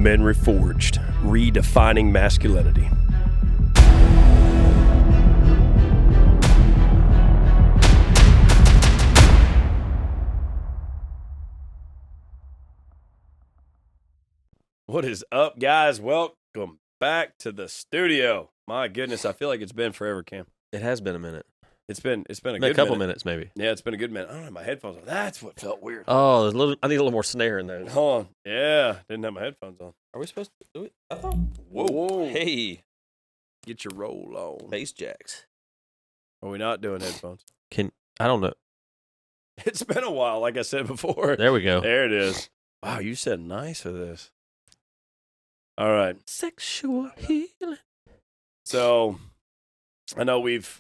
Men Reforged, redefining masculinity. What is up, guys? Welcome back to the studio. My goodness, I feel like it's been forever, Cam. It has been a minute. It's been a couple minutes, maybe. Yeah, it's been a good minute. I don't have my headphones on. That's what felt weird. Oh, I need a little more snare in those. Hold on. Yeah, didn't have my headphones on. Are we supposed to do it? I thought. Whoa. Hey. Get your roll on. Bass jacks. Are we not doing headphones? I don't know. It's been a while, like I said before. There we go. There it is. Wow, you said nice for this. All right. Sexual healing. So, I know we've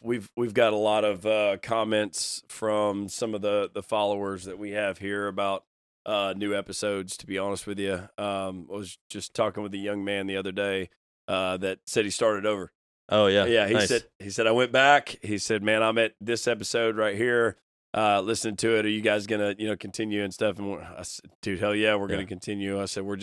got a lot of comments from some of the followers that we have here about new episodes. To be honest with you, I was just talking with a young man the other day that said he started over. Oh yeah, yeah. He nice. said I went back. He said, "Man, I'm at this episode right here, listening to it. Are you guys gonna continue and stuff?" And I said, "Dude, hell yeah, we're gonna continue." I said, "We're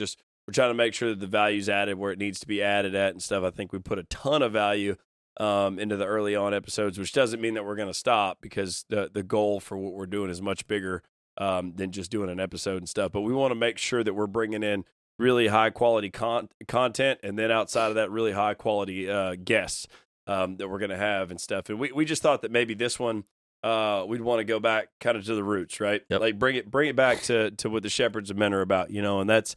trying to make sure that the value's added where it needs to be added at and stuff." I think we put a ton of value into the early on episodes, which doesn't mean that we're going to stop, because the goal for what we're doing is much bigger than just doing an episode and stuff. But we want to make sure that we're bringing in really high quality content, and then outside of that, really high quality guests that we're going to have and stuff. And we just thought that maybe this one we'd want to go back kind of to the roots, right? Yep. Like bring it back to what the Shepherds of Men are about, and that's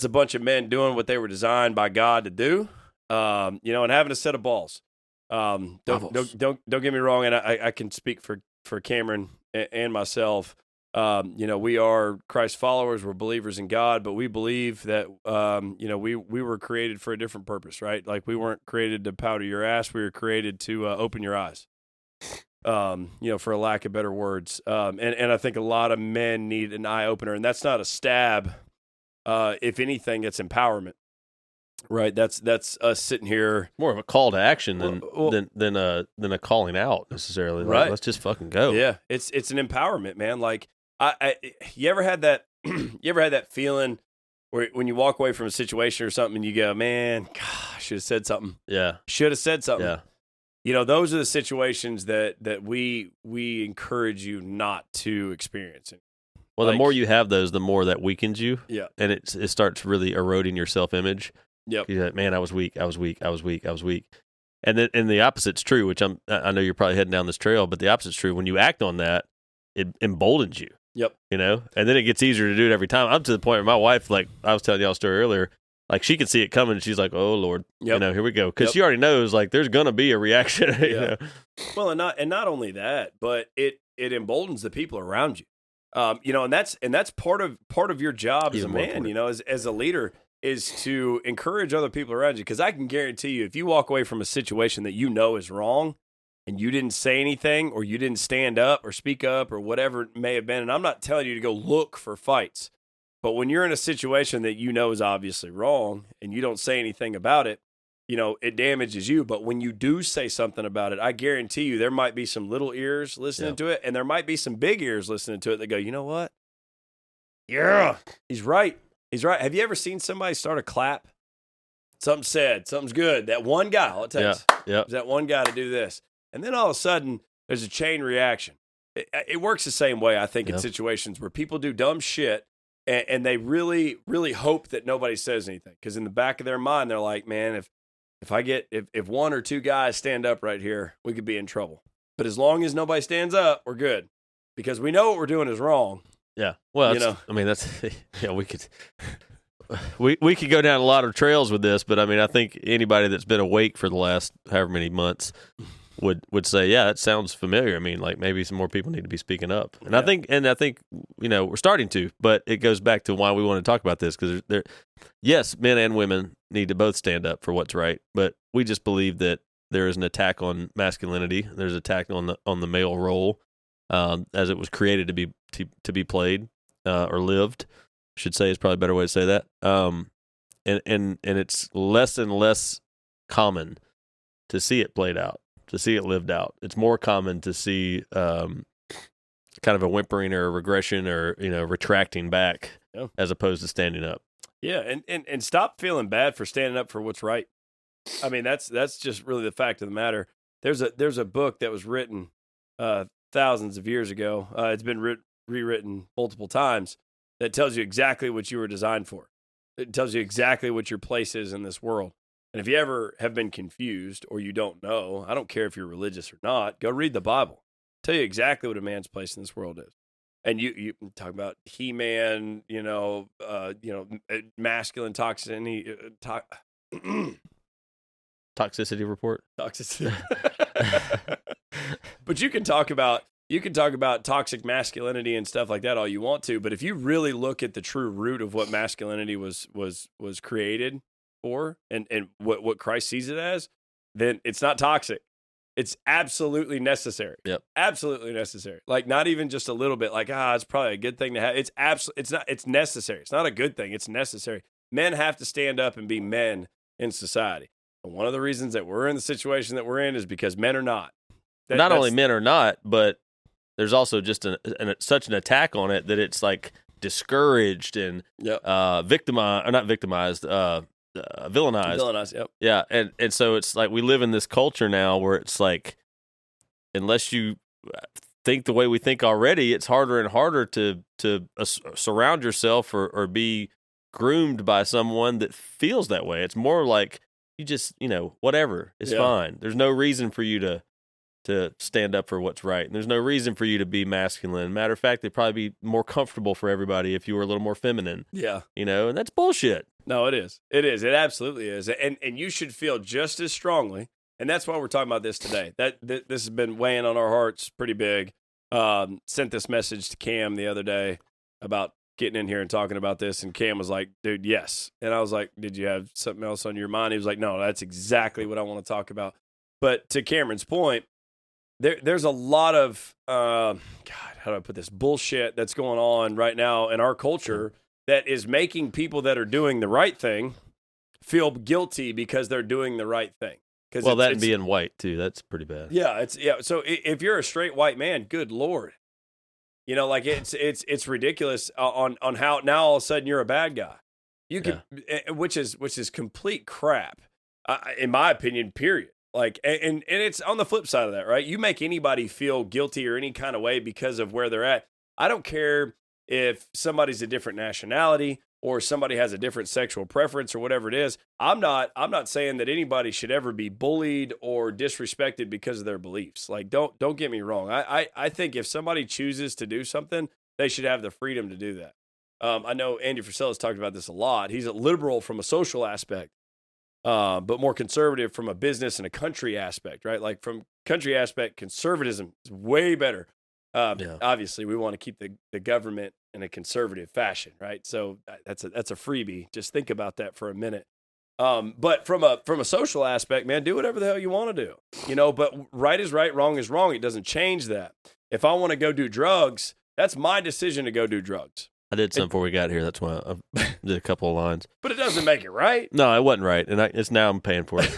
a bunch of men doing what they were designed by God to do, and having a set of balls. Don't get me wrong, and I can speak for Cameron and myself. We are Christ followers. We're believers in God, but we believe that we were created for a different purpose, right? Like, we weren't created to powder your ass. We were created to open your eyes. For a lack of better words. And I think a lot of men need an eye opener, and that's not a stab. If anything, it's empowerment. Right, that's us sitting here. More of a call to action than a calling out necessarily. Like, right, let's just fucking go. Yeah, it's an empowerment, man. Like, you ever had that? You ever had that feeling where when you walk away from a situation or something and you go, "Man, gosh, I should have said something." Yeah, should have said something. Yeah, those are the situations that we encourage you not to experience. Well, the more you have those, the more that weakens you. Yeah, and it starts really eroding your self-image. Yep. You're like, man, I was weak. And then the opposite's true, which I know you're probably heading down this trail, but the opposite's true. When you act on that, it emboldens you. Yep. And then it gets easier to do it every time. I'm to the point where my wife, like I was telling y'all a story earlier, like she can see it coming and she's like, "Oh Lord, here we go." Because she already knows, like, there's gonna be a reaction. Yeah. Well, and not only that, but it emboldens the people around you. And that's part of your job as a man, as a leader, is to encourage other people around you. Because I can guarantee you, if you walk away from a situation that is wrong, and you didn't say anything, or you didn't stand up or speak up or whatever it may have been, and I'm not telling you to go look for fights, but when you're in a situation that is obviously wrong and you don't say anything about it, it damages you. But when you do say something about it, I guarantee you there might be some little ears listening to it, and there might be some big ears listening to it that go, "You know what? Yeah, he's right. He's right." Have you ever seen somebody start a clap? Something's said, something's good. That one guy, all it takes is that one guy to do this. And then all of a sudden, there's a chain reaction. It works the same way, I think, in situations where people do dumb shit, and they really, really hope that nobody says anything. Because in the back of their mind, they're like, "Man, if one or two guys stand up right here, we could be in trouble. But as long as nobody stands up, we're good. Because we know what we're doing is wrong." Yeah. Well, we could go down a lot of trails with this, but I think anybody that's been awake for the last however many months would say, yeah, it sounds familiar. Like maybe some more people need to be speaking up. And I think we're starting to, but it goes back to why we want to talk about this, because yes, men and women need to both stand up for what's right, but we just believe that there is an attack on masculinity. There's an attack on the male role, as it was created to be played or lived, I should say, is probably a better way to say that. And it's less and less common to see it played out, to see it lived out. It's more common to see kind of a whimpering or a regression or retracting back as opposed to standing up. Yeah, and stop feeling bad for standing up for what's right. I mean, that's just really the fact of the matter. There's a book that was written thousands of years ago. It's been rewritten multiple times that tells you exactly what you were designed for. It tells you exactly what your place is in this world. And if you ever have been confused or you don't know, I don't care if you're religious or not, go read the Bible. Tell you exactly what a man's place in this world is. And you talk about He-Man, masculine toxicity, Toxicity report. toxicity. But you can talk about toxic masculinity and stuff like that all you want to. But if you really look at the true root of what masculinity was created for, and what Christ sees it as, then it's not toxic. It's absolutely necessary. Yep. Absolutely necessary. Like, not even just a little bit like, it's probably a good thing to have. It's necessary. It's not a good thing. It's necessary. Men have to stand up and be men in society. And one of the reasons that we're in the situation that we're in is because men are not. Not only men are not, but there's also just such an attack on it that it's like discouraged and victimized, or not victimized, villainized. Villainized, yep. Yeah, and so it's like we live in this culture now where it's like, unless you think the way we think already, it's harder and harder to surround yourself or be groomed by someone that feels that way. It's more like you just, whatever is fine. There's no reason for you to stand up for what's right. And there's no reason for you to be masculine. Matter of fact, they'd probably be more comfortable for everybody if you were a little more feminine. Yeah. And that's bullshit. No, it is. It is. It absolutely is. And you should feel just as strongly. And that's why we're talking about this today. This has been weighing on our hearts pretty big. Sent this message to Cam the other day about getting in here and talking about this. And Cam was like, dude, yes. And I was like, did you have something else on your mind? He was like, no, that's exactly what I want to talk about. But to Cameron's point, there's a lot of, how do I put this, bullshit that's going on right now in our culture that is making people that are doing the right thing feel guilty because they're doing the right thing. Well, that and being white too, that's pretty bad. Yeah, so if you're a straight white man, good Lord. It's ridiculous on how now all of a sudden you're a bad guy. You can, which is complete crap, in my opinion, period. Like, and it's on the flip side of that, right? You make anybody feel guilty or any kind of way because of where they're at. I don't care if somebody's a different nationality or somebody has a different sexual preference or whatever it is. I'm not saying that anybody should ever be bullied or disrespected because of their beliefs. Like, don't get me wrong. I think if somebody chooses to do something, they should have the freedom to do that. I know Andy Frisell has talked about this a lot. He's a liberal from a social aspect. But more conservative from a business and a country aspect, right? Like, from country aspect, conservatism is way better. Obviously, we want to keep the government in a conservative fashion, right? So that's a freebie. Just think about that for a minute. But from a social aspect, man, do whatever the hell you want to do, but right is right, wrong is wrong. It doesn't change that. If I want to go do drugs, that's my decision to go do drugs. I did something before we got here. That's why I did a couple of lines. But it doesn't make it right. No, it wasn't right, and it's now I'm paying for it.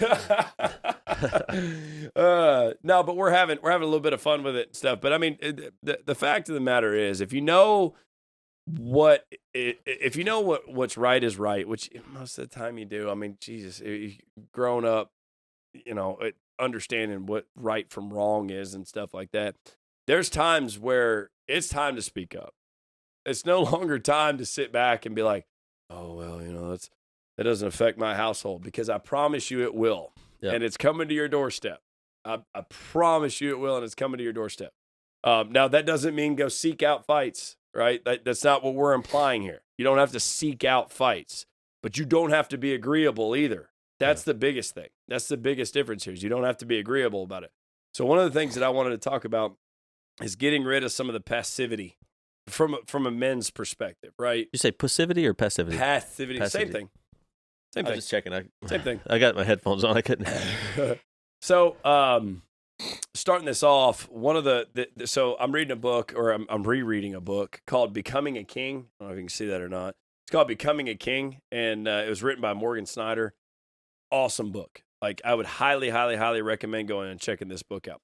No, but we're having a little bit of fun with it and stuff. But I mean, the fact of the matter is, if you know what's right is right, which most of the time you do. I mean, Jesus, you've grown up, understanding what right from wrong is and stuff like that. There's times where it's time to speak up. It's no longer time to sit back and be like, oh, well, that doesn't affect my household, because I promise you it will. Yep. And it's coming to your doorstep. I promise you it will, and it's coming to your doorstep. Now, that doesn't mean go seek out fights, right? That's not what we're implying here. You don't have to seek out fights, but you don't have to be agreeable either. That's the biggest thing. That's the biggest difference here, is you don't have to be agreeable about it. So one of the things that I wanted to talk about is getting rid of some of the passivity from a men's perspective, right? You say passivity or passivity? Passivity. Same thing. I was just checking. Same thing. I got my headphones on. I couldn't. So, starting this off, one of so I'm reading a book, or I'm rereading a book called Becoming a King. I don't know if you can see that or not. It's called Becoming a King, and it was written by Morgan Snyder. Awesome book. Like, I would highly, highly, highly recommend going and checking this book out.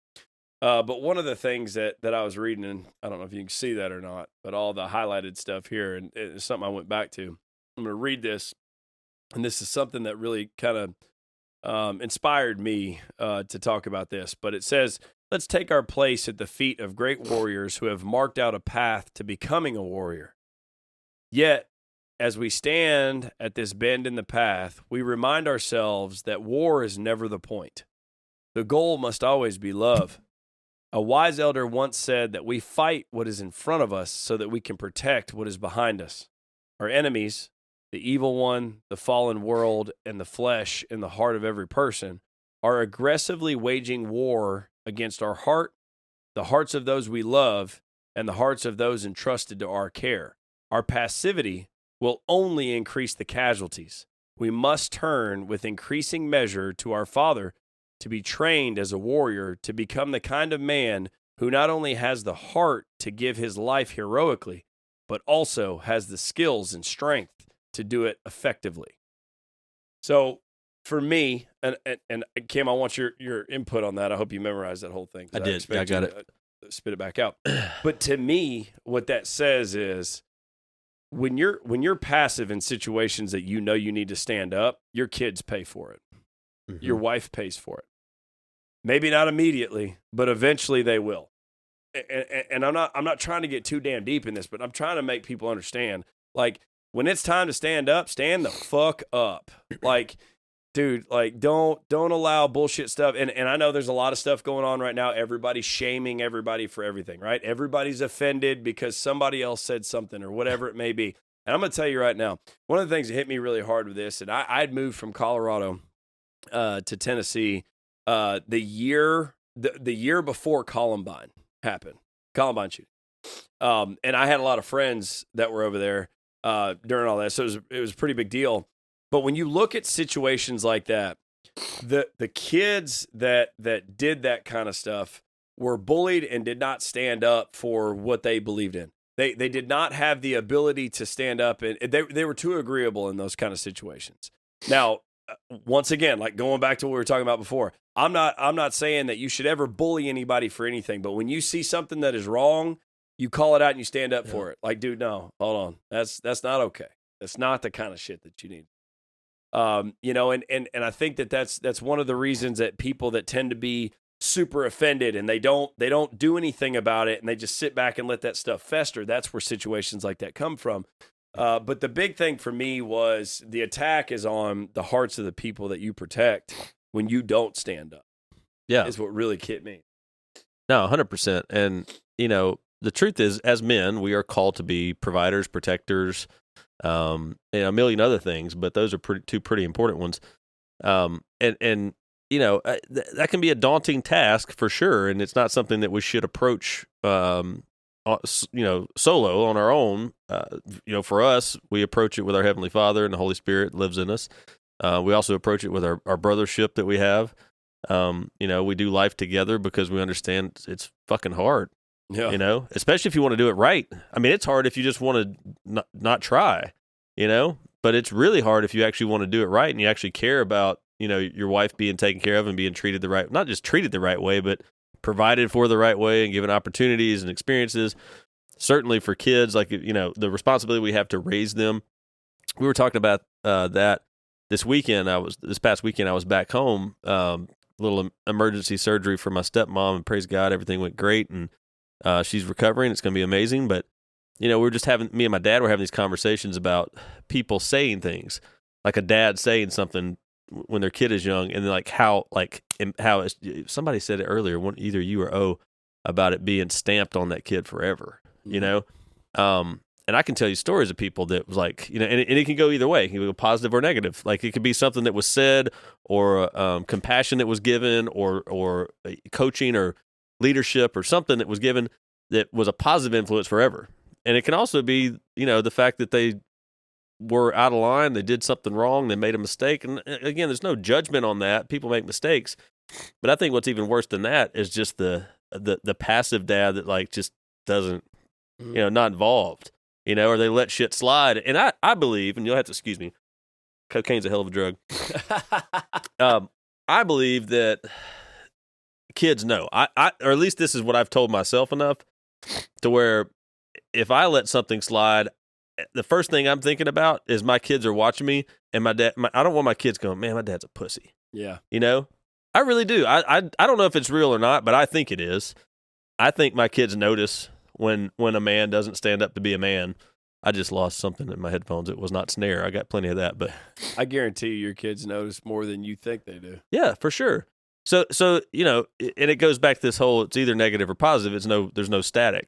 But one of the things that I was reading, and I don't know if you can see that or not, but all the highlighted stuff here, and it's something I went back to. I'm going to read this, and this is something that really kind of inspired me to talk about this. But it says, let's take our place at the feet of great warriors who have marked out a path to becoming a warrior. Yet, as we stand at this bend in the path, we remind ourselves that war is never the point. The goal must always be love. A wise elder once said that we fight what is in front of us so that we can protect what is behind us. Our enemies, the evil one, the fallen world, and the flesh in the heart of every person, are aggressively waging war against our heart, the hearts of those we love, and the hearts of those entrusted to our care. Our passivity will only increase the casualties. We must turn with increasing measure to our Father to be trained as a warrior, to become the kind of man who not only has the heart to give his life heroically, but also has the skills and strength to do it effectively. So for me, and Kim, I want your input on that. I hope you memorized that whole thing. I did. I got it. Spit it back out. But to me, what that says is, when you're passive in situations that you know you need to stand up, your kids pay for it. Mm-hmm. Your wife pays for it. Maybe not immediately, but eventually they will. And I'm not trying to get too damn deep in this, but I'm trying to make people understand. Like, when it's time to stand up, stand the fuck up. Like, dude, like don't allow bullshit stuff. And I know there's a lot of stuff going on right now. Everybody's shaming everybody for everything, right? Everybody's offended because somebody else said something or whatever it may be. And I'm going to tell you right now, one of the things that hit me really hard with this, and I'd moved from Colorado to Tennessee the year before Columbine happened, Columbine shooting. And I had a lot of friends that were over there during all that, so it was a pretty big deal. But when you look at situations like that, the kids that did that kind of stuff were bullied and did not stand up for what they believed in. They did not have the ability to stand up, and they were too agreeable in those kind of situations. Now, once again, like going back to what we were talking about before, I'm not saying that you should ever bully anybody for anything, but when you see something that is wrong, you call it out and you stand up for it. Like, dude, no, hold on. That's not okay. That's not the kind of shit that you need. And I think that's one of the reasons that people that tend to be super offended and they don't do anything about it and they just sit back and let that stuff fester. That's where situations like that come from. But the big thing for me was the attack is on the hearts of the people that you protect when you don't stand up. Yeah. Is what really hit me. No, 100%. And, the truth is, as men, we are called to be providers, protectors, and a million other things, but those are two pretty important ones. That can be a daunting task for sure, and it's not something that we should approach, solo on our own. For us, we approach it with our Heavenly Father, and the Holy Spirit lives in us. We also approach it with our brothership that we have. We do life together because we understand it's fucking hard. Yeah. Especially if you want to do it right. I mean, it's hard if you just want to not try, but it's really hard if you actually want to do it right and you actually care about, your wife being taken care of and being treated not just treated the right way, but provided for the right way and given opportunities and experiences. Certainly for kids, like, the responsibility we have to raise them. We were talking about that this past weekend, I was back home, little emergency surgery for my stepmom, and praise God, everything went great. And she's recovering. It's going to be amazing. But, we're just me and my dad were having these conversations about people saying things, like a dad saying something when their kid is young, and how somebody said it earlier, either you or O, about it being stamped on that kid forever, and I can tell you stories of people that was like, and it can go either way. It can go positive or negative. Like, it could be something that was said, or compassion that was given, or coaching or leadership or something that was given that was a positive influence forever. And it can also be, the fact that they were out of line, they did something wrong, they made a mistake. And again, there's no judgment on that. People make mistakes. But I think what's even worse than that is just the passive dad that just doesn't, not involved, or they let shit slide. And I believe, and you'll have to excuse me, cocaine's a hell of a drug. I believe that kids know, or at least this is what I've told myself enough to where if I let something slide, the first thing I'm thinking about is my kids are watching me, and my dad. I don't want my kids going, man, my dad's a pussy. Yeah, you know, I really do. I don't know if it's real or not, but I think it is. I think my kids notice when a man doesn't stand up to be a man. I just lost something in my headphones. It was not snare. I got plenty of that, but I guarantee you your kids notice more than you think they do. Yeah, for sure. So you know, and it goes back to this whole, it's either negative or positive. There's no static.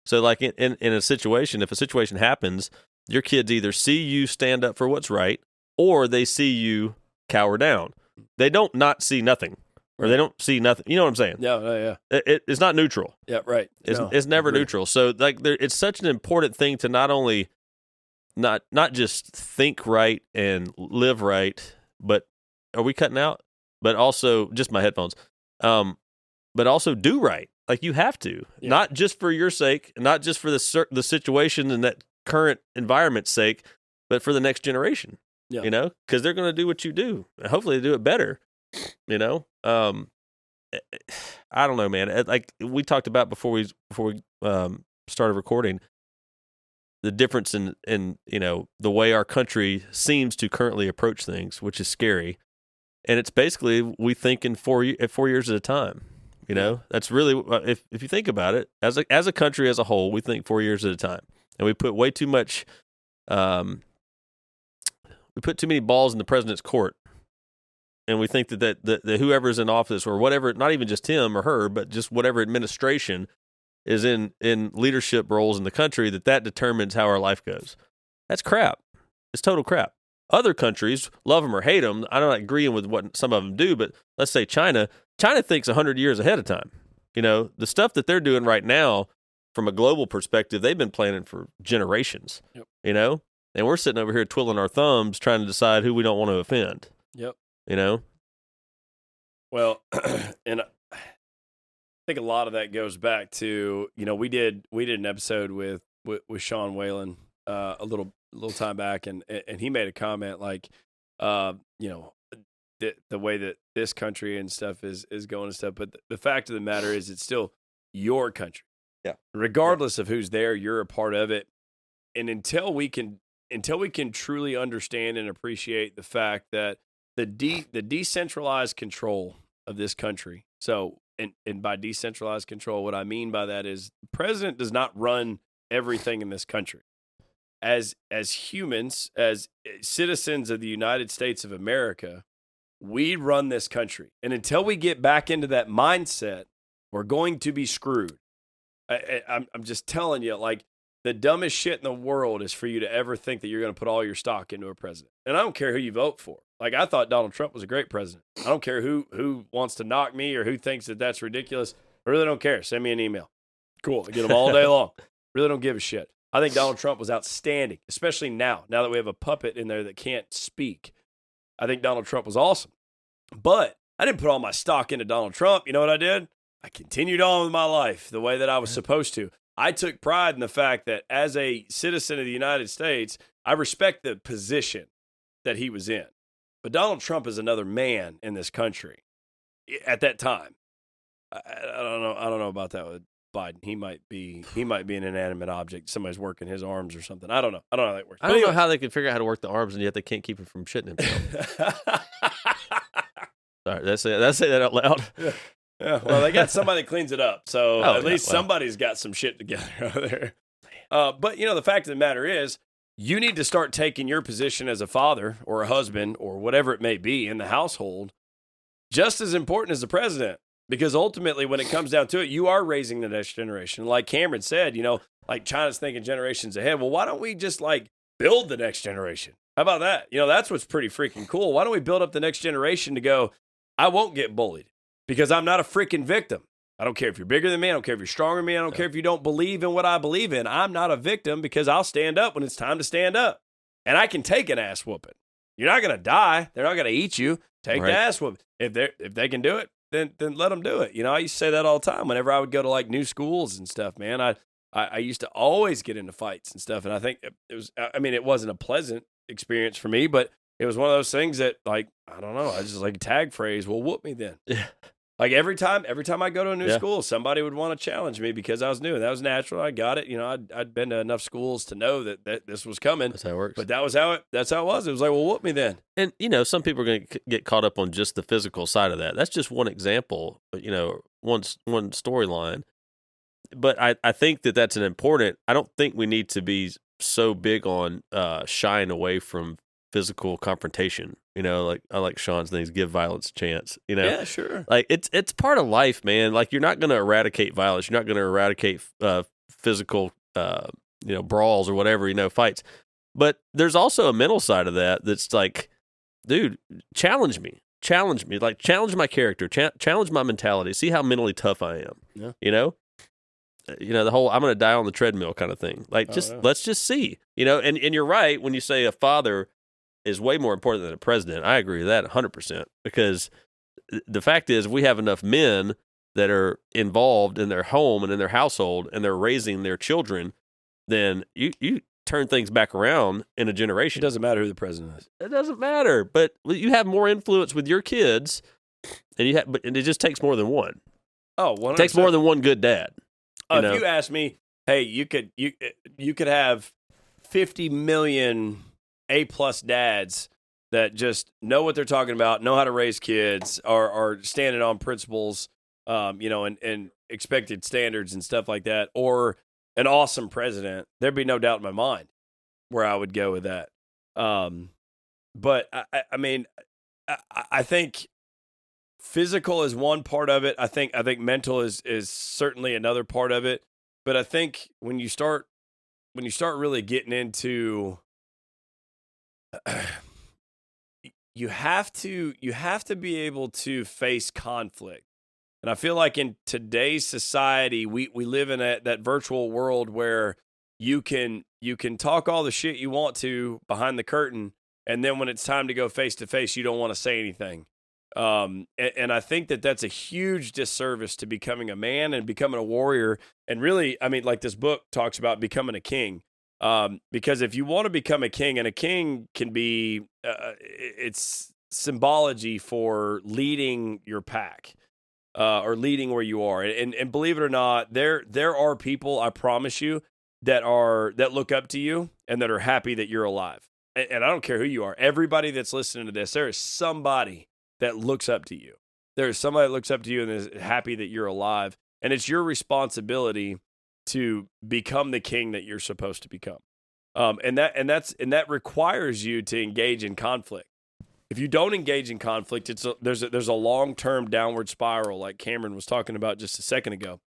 So like in a situation, if a situation happens, your kids either see you stand up for what's right, or they see you cower down. They don't not see nothing, or they don't see nothing. You know what I'm saying? Yeah. It's not neutral. Yeah, right. It's never neutral. So like it's such an important thing to not only not just think right and live right, but are we cutting out? But also just my headphones. But also do right. Like you have to, not just for your sake, not just for the situation and that current environment's sake, but for the next generation. Yeah. You know, because they're going to do what you do. And hopefully they do it better. You know, I don't know, man. Like we talked about before we started recording, the difference in you know the way our country seems to currently approach things, which is scary. And it's basically we think in 4 years at a time. You know, that's really, if you think about it, as a country as a whole, we think 4 years at a time, and we put way too much. We put too many balls in the president's court, and we think that whoever's in office or whatever, not even just him or her, but just whatever administration is in leadership roles in the country, that determines how our life goes. That's crap. It's total crap. Other countries, love them or hate them, I'm not agreeing with what some of them do, but let's say China thinks 100 years ahead of time. You know, the stuff that they're doing right now, from a global perspective, they've been planning for generations. Yep. You know, and we're sitting over here twiddling our thumbs trying to decide who we don't want to offend. Yep. You know? Well, and I think a lot of that goes back to, you know, we did an episode with Sean Whalen a little time back, and he made a comment like, you know, the way that this country and stuff is going and stuff. But the fact of the matter is, it's still your country. Yeah. Regardless of who's there, you're a part of it. And until we can truly understand and appreciate the fact that the decentralized control of this country. So, and by decentralized control, what I mean by that is the president does not run everything in this country. As humans, as citizens of the United States of America, we run this country. And until we get back into that mindset, we're going to be screwed. I'm just telling you, like, the dumbest shit in the world is for you to ever think that you're going to put all your stock into a president. And I don't care who you vote for. Like, I thought Donald Trump was a great president. I don't care who wants to knock me or who thinks that that's ridiculous. I really don't care. Send me an email. Cool. I get them all day long. Really don't give a shit. I think Donald Trump was outstanding, especially now that we have a puppet in there that can't speak. I think Donald Trump was awesome. But I didn't put all my stock into Donald Trump. You know what I did? I continued on with my life the way that I was supposed to. I took pride in the fact that as a citizen of the United States, I respect the position that he was in. But Donald Trump is another man in this country at that time. I don't know about that with Biden. He might be an inanimate object. Somebody's working his arms or something. I don't know how that works. I don't know how they can figure out how to work the arms, and yet they can't keep him from shitting himself. Sorry, let's say that out loud. Yeah, well, they got somebody that cleans it up, so at least somebody's got some shit together over there. But, you know, the fact of the matter is, you need to start taking your position as a father or a husband or whatever it may be in the household just as important as the president. Because ultimately, when it comes down to it, you are raising the next generation. Like Cameron said, you know, like China's thinking generations ahead. Well, why don't we just, like, build the next generation? How about that? You know, that's what's pretty freaking cool. Why don't we build up the next generation to go, I won't get bullied because I'm not a freaking victim. I don't care if you're bigger than me. I don't care if you're stronger than me. I don't care if you don't believe in what I believe in. I'm not a victim because I'll stand up when it's time to stand up. And I can take an ass whooping. You're not going to die. They're not going to eat you. Take the ass whooping. If they can do it, then let them do it. You know, I used to say that all the time whenever I would go to like new schools and stuff, man. I used to always get into fights and stuff. And I think it wasn't a pleasant experience for me, but it was one of those things that, like, I don't know. I just like a tag phrase. Well, whoop me then. Yeah. Like every time I go to a new school, somebody would want to challenge me because I was new. That was natural. I got it. You know, I'd been to enough schools to know that this was coming. That's how it works. But that's how it was. It was like, well, whoop me then. And, you know, some people are going to get caught up on just the physical side of that. That's just one example, you know, one storyline. But I think that's an important, I don't think we need to be so big on shying away from physical confrontation. You know, like I like Sean's things, give violence a chance, you know? Yeah, sure. Like it's part of life, man. Like you're not going to eradicate violence. You're not going to eradicate physical, you know, brawls or whatever, you know, fights. But there's also a mental side of that that's like, dude, challenge me, like challenge my character, challenge my mentality, see how mentally tough I am, you know? You know, the whole I'm going to die on the treadmill kind of thing. Like, let's just see, you know, and you're right when you say a father is way more important than a president. I agree with that 100%, because the fact is we have enough men that are involved in their home and in their household and they're raising their children, then you turn things back around in a generation. It doesn't matter who the president is. It doesn't matter, but you have more influence with your kids, and it just takes more than one. Oh, 100%. It takes more than one good dad. If you ask me, hey, you could have 50 million A+ dads that just know what they're talking about, know how to raise kids, are standing on principles, you know, and expected standards and stuff like that, or an awesome president, there'd be no doubt in my mind where I would go with that. But I mean, I think physical is one part of it. I think mental is certainly another part of it. But I think when you start really getting into, you have to be able to face conflict. And I feel like in today's society, we live in that virtual world where you can talk all the shit you want to behind the curtain, and then when it's time to go face to face, you don't want to say anything. And I think that's a huge disservice to becoming a man and becoming a warrior. And really, I mean, like this book talks about becoming a king. Because if you want to become a king, and a king can be, it's symbology for leading your pack, or leading where you are. And believe it or not, there are people, I promise you, that look up to you and that are happy that you're alive. And I don't care who you are. Everybody that's listening to this, there is somebody that looks up to you. There's somebody that looks up to you and is happy that you're alive. And it's your responsibility to become the king that you're supposed to become. And that requires you to engage in conflict. If you don't engage in conflict, there's a long-term downward spiral, like Cameron was talking about just a second ago.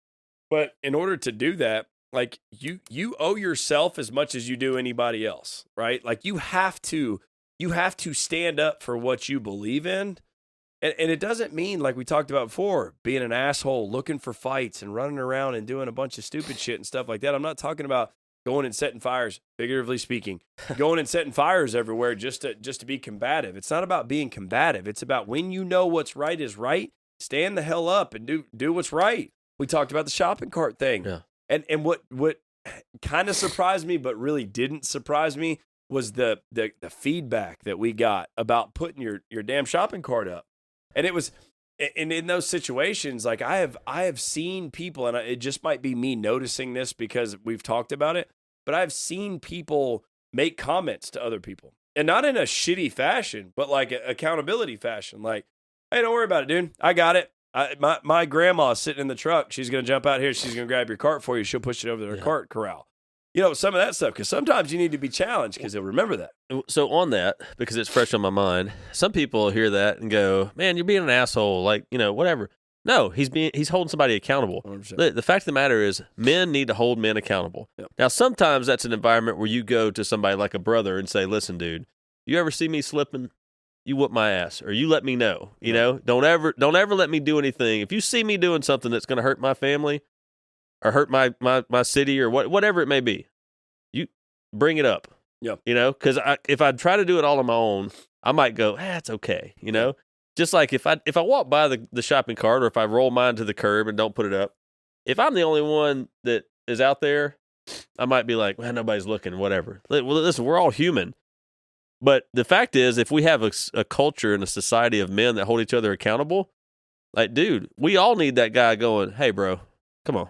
But in order to do that, like you owe yourself as much as you do anybody else, right? Like you have to stand up for what you believe in. And it doesn't mean, like we talked about before, being an asshole, looking for fights and running around and doing a bunch of stupid shit and stuff like that. I'm not talking about going and setting fires, figuratively speaking, going and setting fires everywhere just to be combative. It's not about being combative. It's about when you know what's right is right, stand the hell up and do what's right. We talked about the shopping cart thing. Yeah. And what kind of surprised me, but really didn't surprise me, was the feedback that we got about putting your damn shopping cart up. And it was, and in those situations, like I have seen people, and it just might be me noticing this because we've talked about it, but I've seen people make comments to other people, and not in a shitty fashion, but like accountability fashion. Like, hey, don't worry about it, dude. I got it. My grandma's sitting in the truck. She's going to jump out here. She's going to grab your cart for you. She'll push it over to the cart corral. You know, some of that stuff, because sometimes you need to be challenged because they'll remember that. So on that, because it's fresh on my mind, some people hear that and go, man, you're being an asshole, like, you know, whatever. No, he's holding somebody accountable. The fact of the matter is men need to hold men accountable. Yep. Now, sometimes that's an environment where you go to somebody like a brother and say, listen, dude, you ever see me slipping? You whoop my ass, or you let me know, you know, don't ever let me do anything. If you see me doing something that's going to hurt my family, or hurt my city, or whatever it may be, you bring it up. Yeah. You know, because if I try to do it all on my own, I might go, it's okay. You know, just like if I walk by the shopping cart, or if I roll mine to the curb and don't put it up, if I'm the only one that is out there, I might be like, well, nobody's looking, whatever. Well, listen, we're all human. But the fact is, if we have a culture and a society of men that hold each other accountable, Like, dude, we all need that guy going, hey, bro, come on.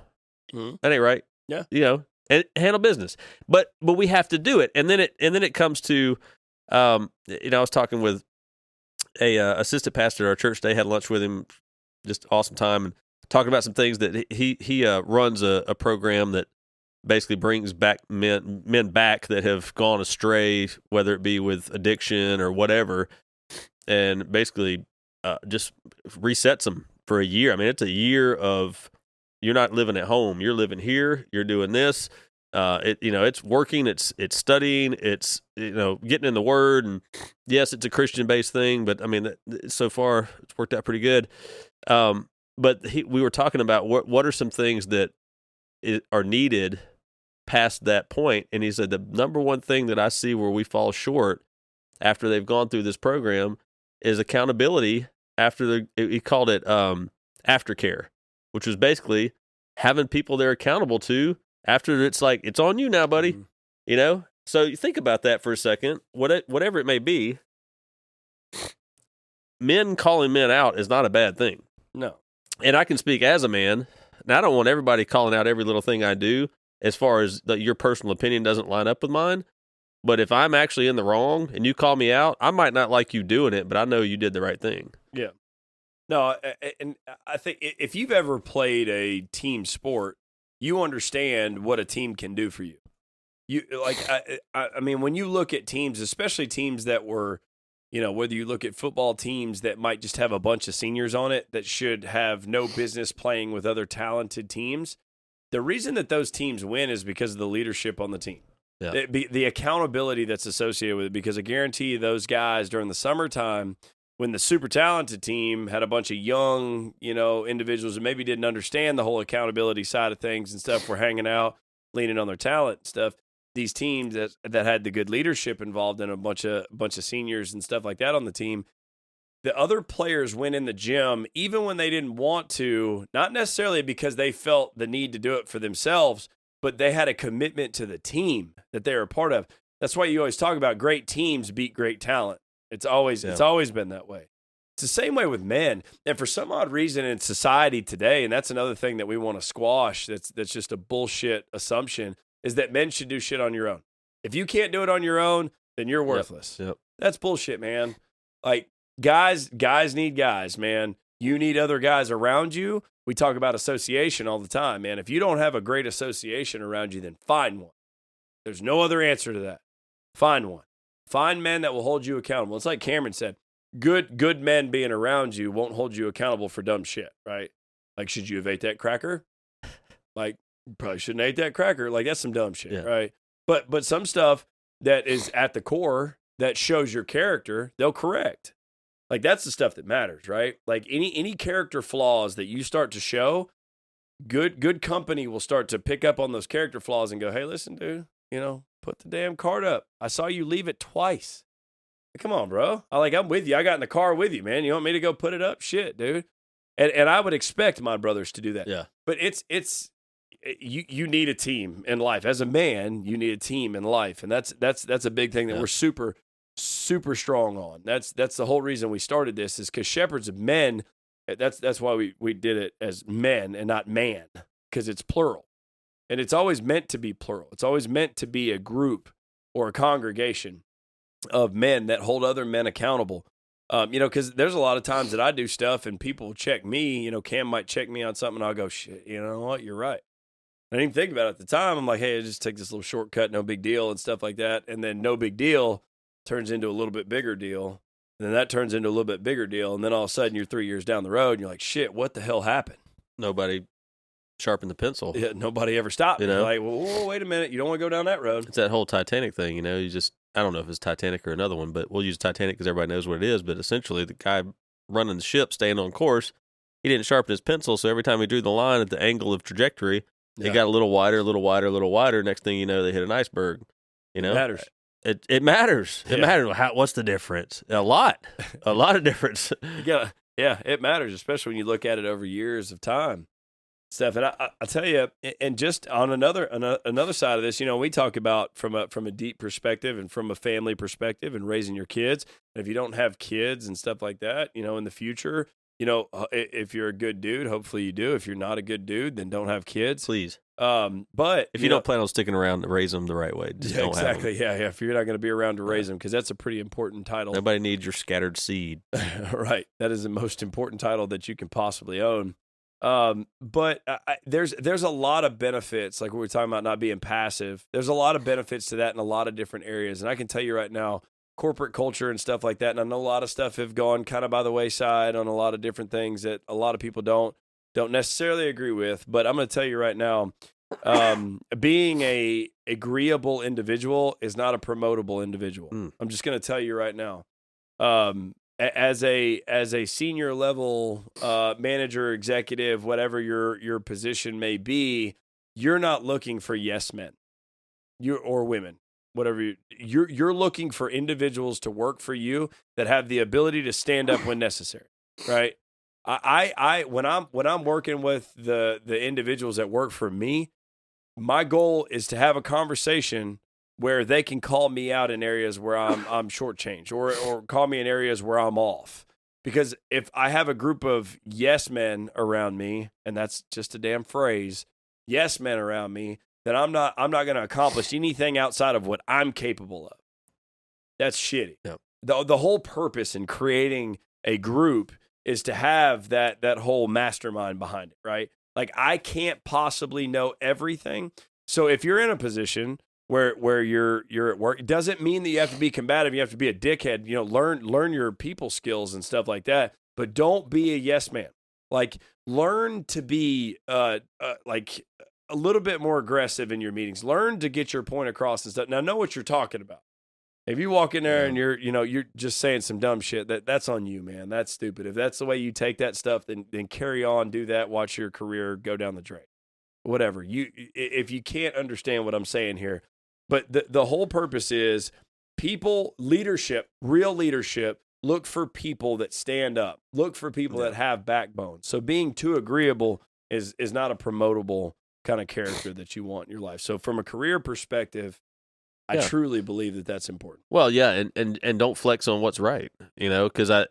That ain't right. Yeah. And handle business. But we have to do it. And then it comes to, I was talking with a assistant pastor at our church today, had lunch with him, just awesome time, and talking about some things that he runs a program that basically brings back men back that have gone astray, whether it be with addiction or whatever, and basically just resets them for a year. I mean, it's a year of you're not living at home, you're living here, you're doing this. It's working, it's studying, it's getting in the Word, and yes, it's a Christian-based thing, but I mean, so far it's worked out pretty good. But we were talking about what are some things that are needed past that point, and he said the number one thing that I see where we fall short after they've gone through this program is accountability. He called it aftercare, which was basically having people they're accountable to after it's like, it's on you now, buddy. So you think about that for a second, whatever it may be. Men calling men out is not a bad thing. No. And I can speak as a man. Now, I don't want everybody calling out every little thing I do as far as your personal opinion doesn't line up with mine. But if I'm actually in the wrong and you call me out, I might not like you doing it, but I know you did the right thing. Yeah. No, and I think if you've ever played a team sport, you understand what a team can do for you. I mean, when you look at teams, especially teams that were, whether you look at football teams that might just have a bunch of seniors on it that should have no business playing with other talented teams, the reason that those teams win is because of the leadership on the team. Yeah. The accountability that's associated with it, because I guarantee you those guys during the summertime, when the super talented team had a bunch of young, individuals that maybe didn't understand the whole accountability side of things and stuff, were hanging out, leaning on their talent and stuff. These teams that had the good leadership involved in a bunch of seniors and stuff like that on the team, the other players went in the gym even when they didn't want to, not necessarily because they felt the need to do it for themselves, but they had a commitment to the team that they were a part of. That's why you always talk about great teams beat great talent. It's always been that way. It's the same way with men. And for some odd reason in society today, and that's another thing that we want to squash, that's just a bullshit assumption, is that men should do shit on your own. If you can't do it on your own, then you're worthless. Yep. That's bullshit, man. Like, guys need guys, man. You need other guys around you. We talk about association all the time, man. If you don't have a great association around you, then find one. There's no other answer to that. Find one. Find men that will hold you accountable. It's like Cameron said, good men being around you won't hold you accountable for dumb shit, right? Like, should you have ate that cracker? Like, you probably shouldn't have ate that cracker. Like, that's some dumb shit, right? But some stuff that is at the core that shows your character, they'll correct. Like, that's the stuff that matters, right? Like, any character flaws that you start to show, good company will start to pick up on those character flaws and go, hey, listen, dude, put the damn card up. I saw you leave it twice. Come on, bro. I'm with you. I got in the car with you, man. You want me to go put it up? Shit, dude. And I would expect my brothers to do that. Yeah. But you need a team in life. As a man, you need a team in life. And that's a big thing that we're super, super strong on. That's the whole reason we started this, is because shepherds of men, that's why we did it as men and not man, because it's plural. And it's always meant to be plural. It's always meant to be a group or a congregation of men that hold other men accountable. Because there's a lot of times that I do stuff and people check me. Cam might check me on something and I'll go, shit, you know what? You're right. I didn't even think about it at the time. I'm like, hey, I just take this little shortcut, no big deal and stuff like that. And then no big deal turns into a little bit bigger deal. And then that turns into a little bit bigger deal. And then all of a sudden you're 3 years down the road and you're like, shit, what the hell happened? Nobody sharpened the pencil. Yeah, nobody ever stopped. Like, whoa, wait a minute. You don't want to go down that road. It's that whole Titanic thing, I don't know if it's Titanic or another one, but we'll use Titanic because everybody knows what it is. But essentially, the guy running the ship, staying on course, he didn't sharpen his pencil. So every time he drew the line at the angle of trajectory, it got a little wider, a little wider, a little wider. Next thing you know, they hit an iceberg. It matters. It matters. It matters. What's the difference? A lot of difference. It matters, especially when you look at it over years of time. Stuff, and I tell you, and just on another side of this, we talk about from a deep perspective and from a family perspective and raising your kids. And if you don't have kids and stuff like that, in the future, if you're a good dude, hopefully you do. If you're not a good dude, then don't have kids. Please. But if you don't plan on sticking around to raise them the right way, just don't exactly. have them. Yeah. If you're not going to be around to raise them, because that's a pretty important title. Nobody needs your scattered seed. Right. That is the most important title that you can possibly own. But there's a lot of benefits, like we were talking about not being passive. There's a lot of benefits to that in a lot of different areas. And I can tell you right now, corporate culture and stuff like that, and I know a lot of stuff have gone kind of by the wayside on a lot of different things that a lot of people don't necessarily agree with. But I'm going to tell you right now, being a agreeable individual is not a promotable individual. I'm just going to tell you right now. As a senior level manager, executive, whatever your position may be, you're not looking for yes men, or women, whatever you're looking for individuals to work for you that have the ability to stand up when necessary, right? When I'm working with the individuals that work for me, my goal is to have a conversation where they can call me out in areas where I'm shortchanged, or call me in areas where I'm off. Because if I have a group of yes men around me, and that's just a damn phrase, yes men around me, then I'm not going to accomplish anything outside of what I'm capable of. That's shitty. Yep. The whole purpose in creating a group is to have that whole mastermind behind it, right? Like, I can't possibly know everything. So if you're in a position where you're at work, it doesn't mean that you have to be combative. You have to be a dickhead. Learn your people skills and stuff like that. But don't be a yes man. Like, learn to be like a little bit more aggressive in your meetings. Learn to get your point across and stuff. Now, know what you're talking about. If you walk in there and you're just saying some dumb shit, that's on you, man. That's stupid. If that's the way you take that stuff, then carry on, do that, watch your career go down the drain. Whatever. If you can't understand what I'm saying here, but the whole purpose is leadership, real leadership, look for people that stand up, look for people that have backbone. So being too agreeable is not a promotable kind of character that you want in your life. So from a career perspective, I truly believe that that's important. Well, yeah, and don't flex on what's right, because there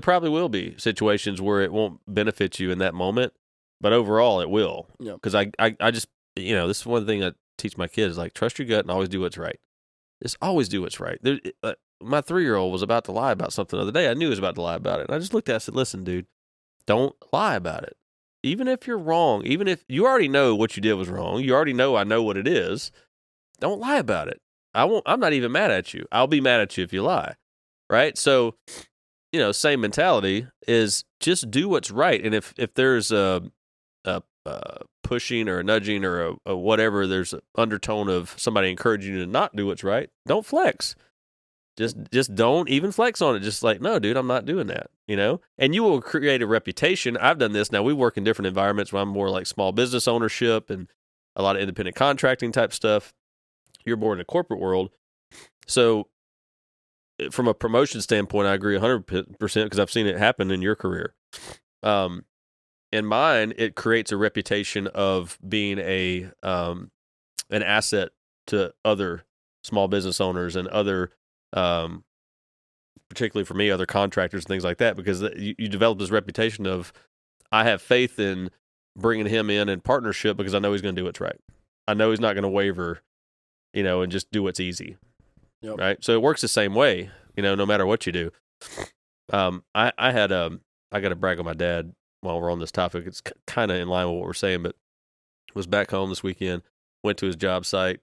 probably will be situations where it won't benefit you in that moment, but overall it will. Because I just, this is one thing I teach my kids, like, trust your gut and always do what's right. Just always do what's right. My 3-year-old was about to lie about something the other day. I knew he was about to lie about it, and I just looked at it and said, listen, dude, don't lie about it. Even if you're wrong, even if you already know what you did was wrong, you already know I know what it is, don't lie about it. I'm not even mad at you. I'll be mad at you if you lie, right? So, same mentality is just do what's right. And if there's a pushing or a nudging or a whatever, there's an undertone of somebody encouraging you to not do what's right, don't flex. Just don't even flex on it. Just like, no, dude, I'm not doing that, And you will create a reputation. I've done this. Now, we work in different environments where I'm more like small business ownership and a lot of independent contracting type stuff. You're more in the corporate world. So from a promotion standpoint, I agree 100% because I've seen it happen in your career. In mine, it creates a reputation of being an asset to other small business owners and other particularly for me, other contractors and things like that, because you develop this reputation of, I have faith in bringing him in partnership because I know he's going to do what's right. I know he's not going to waver, and just do what's easy. Yep. Right. So it works the same way, no matter what you do. I got to brag on my dad while we're on this topic. It's kind of in line with what we're saying, but was back home this weekend, went to his job site,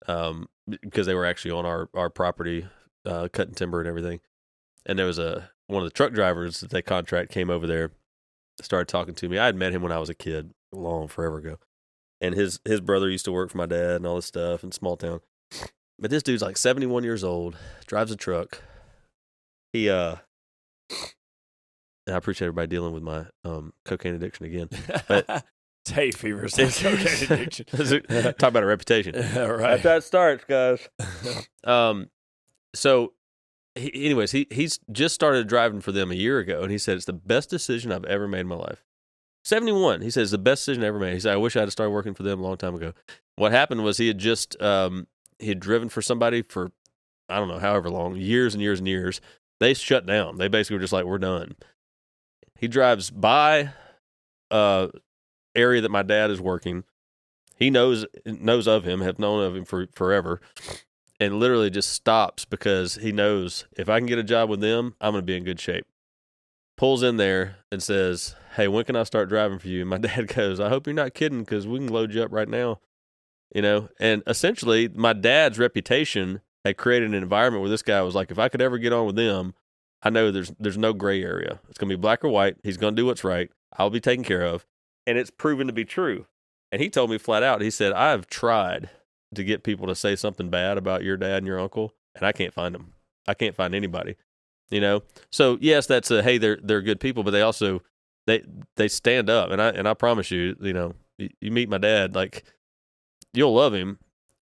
because they were actually on our property, cutting timber and everything. And there was one of the truck drivers that they contract came over there, started talking to me. I had met him when I was a kid, forever ago. And his brother used to work for my dad and all this stuff in small town. But this dude's like 71 years old, drives a truck. He, and I appreciate everybody dealing with my cocaine addiction again. But it's hay fever, it's not cocaine addiction. Talk about a reputation. Right. That's how it starts, guys. So, he's just started driving for them a year ago, and he said, it's the best decision I've ever made in my life. 71. He says, it's the best decision I ever made. He said, I wish I had started working for them a long time ago. What happened was he had just, he had driven for somebody for, I don't know, however long, years and years and years. They shut down. They basically were just like, we're done. He drives by area that my dad is working. He knows of him, have known of him for forever, and literally just stops because he knows if I can get a job with them, I'm going to be in good shape. Pulls in there and says, hey, when can I start driving for you? And my dad goes, I hope you're not kidding because we can load you up right now. And essentially my dad's reputation had created an environment where this guy was like, if I could ever get on with them, I know there's no gray area. It's going to be black or white. He's going to do what's right. I'll be taken care of. And it's proven to be true. And he told me flat out, he said, I've tried to get people to say something bad about your dad and your uncle, and I can't find them. I can't find anybody, So yes, that's hey, they're good people, but they also, they stand up. And I promise you, you meet my dad, like you'll love him,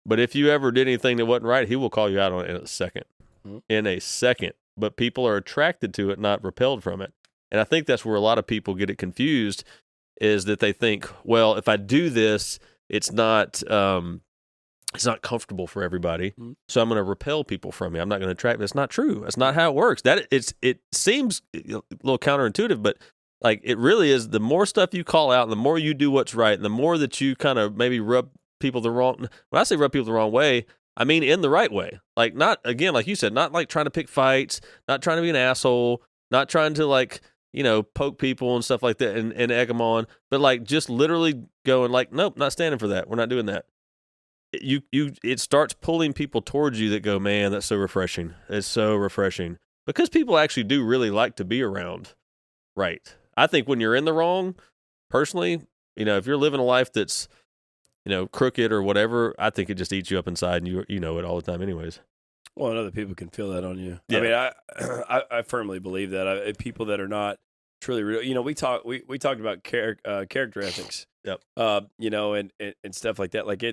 but if you ever did anything that wasn't right, he will call you out on it in a second. Mm-hmm. In a second. But people are attracted to it, not repelled from it. And I think that's where a lot of people get it confused, is that they think, well, if I do this, it's not comfortable for everybody, so I'm going to repel people from me. I'm not going to attract. That's not true. That's not how it works. It seems a little counterintuitive, but like it really is. The more stuff you call out, and the more you do what's right, and the more that you kind of maybe rub people the wrong. When I say rub people the wrong way, I mean in the right way. Like not, again, like you said, not like trying to pick fights, not trying to be an asshole, not trying to like, poke people and stuff like that and egg them on, but like just literally going like, nope, not standing for that. We're not doing that. It starts pulling people towards you that go, man, that's so refreshing. It's so refreshing because people actually do really like to be around. Right. I think when you're in the wrong, personally, if you're living a life that's, crooked or whatever, I think it just eats you up inside, and you know it all the time anyways. Well, and other people can feel that on you. Yeah. I mean, I firmly believe that. People that are not truly real, we talked about character ethics. Yep. And stuff like that. Like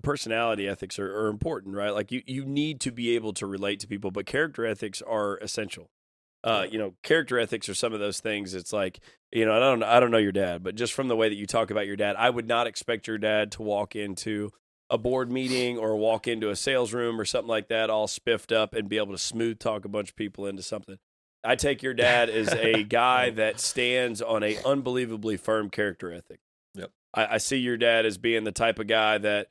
personality ethics are important, right? Like you need to be able to relate to people, but character ethics are essential. Character ethics are some of those things. It's like, I don't know your dad, but just from the way that you talk about your dad, I would not expect your dad to walk into a board meeting or walk into a sales room or something like that, all spiffed up and be able to smooth talk a bunch of people into something. I take your dad as a guy that stands on a unbelievably firm character ethic. Yep. I see your dad as being the type of guy that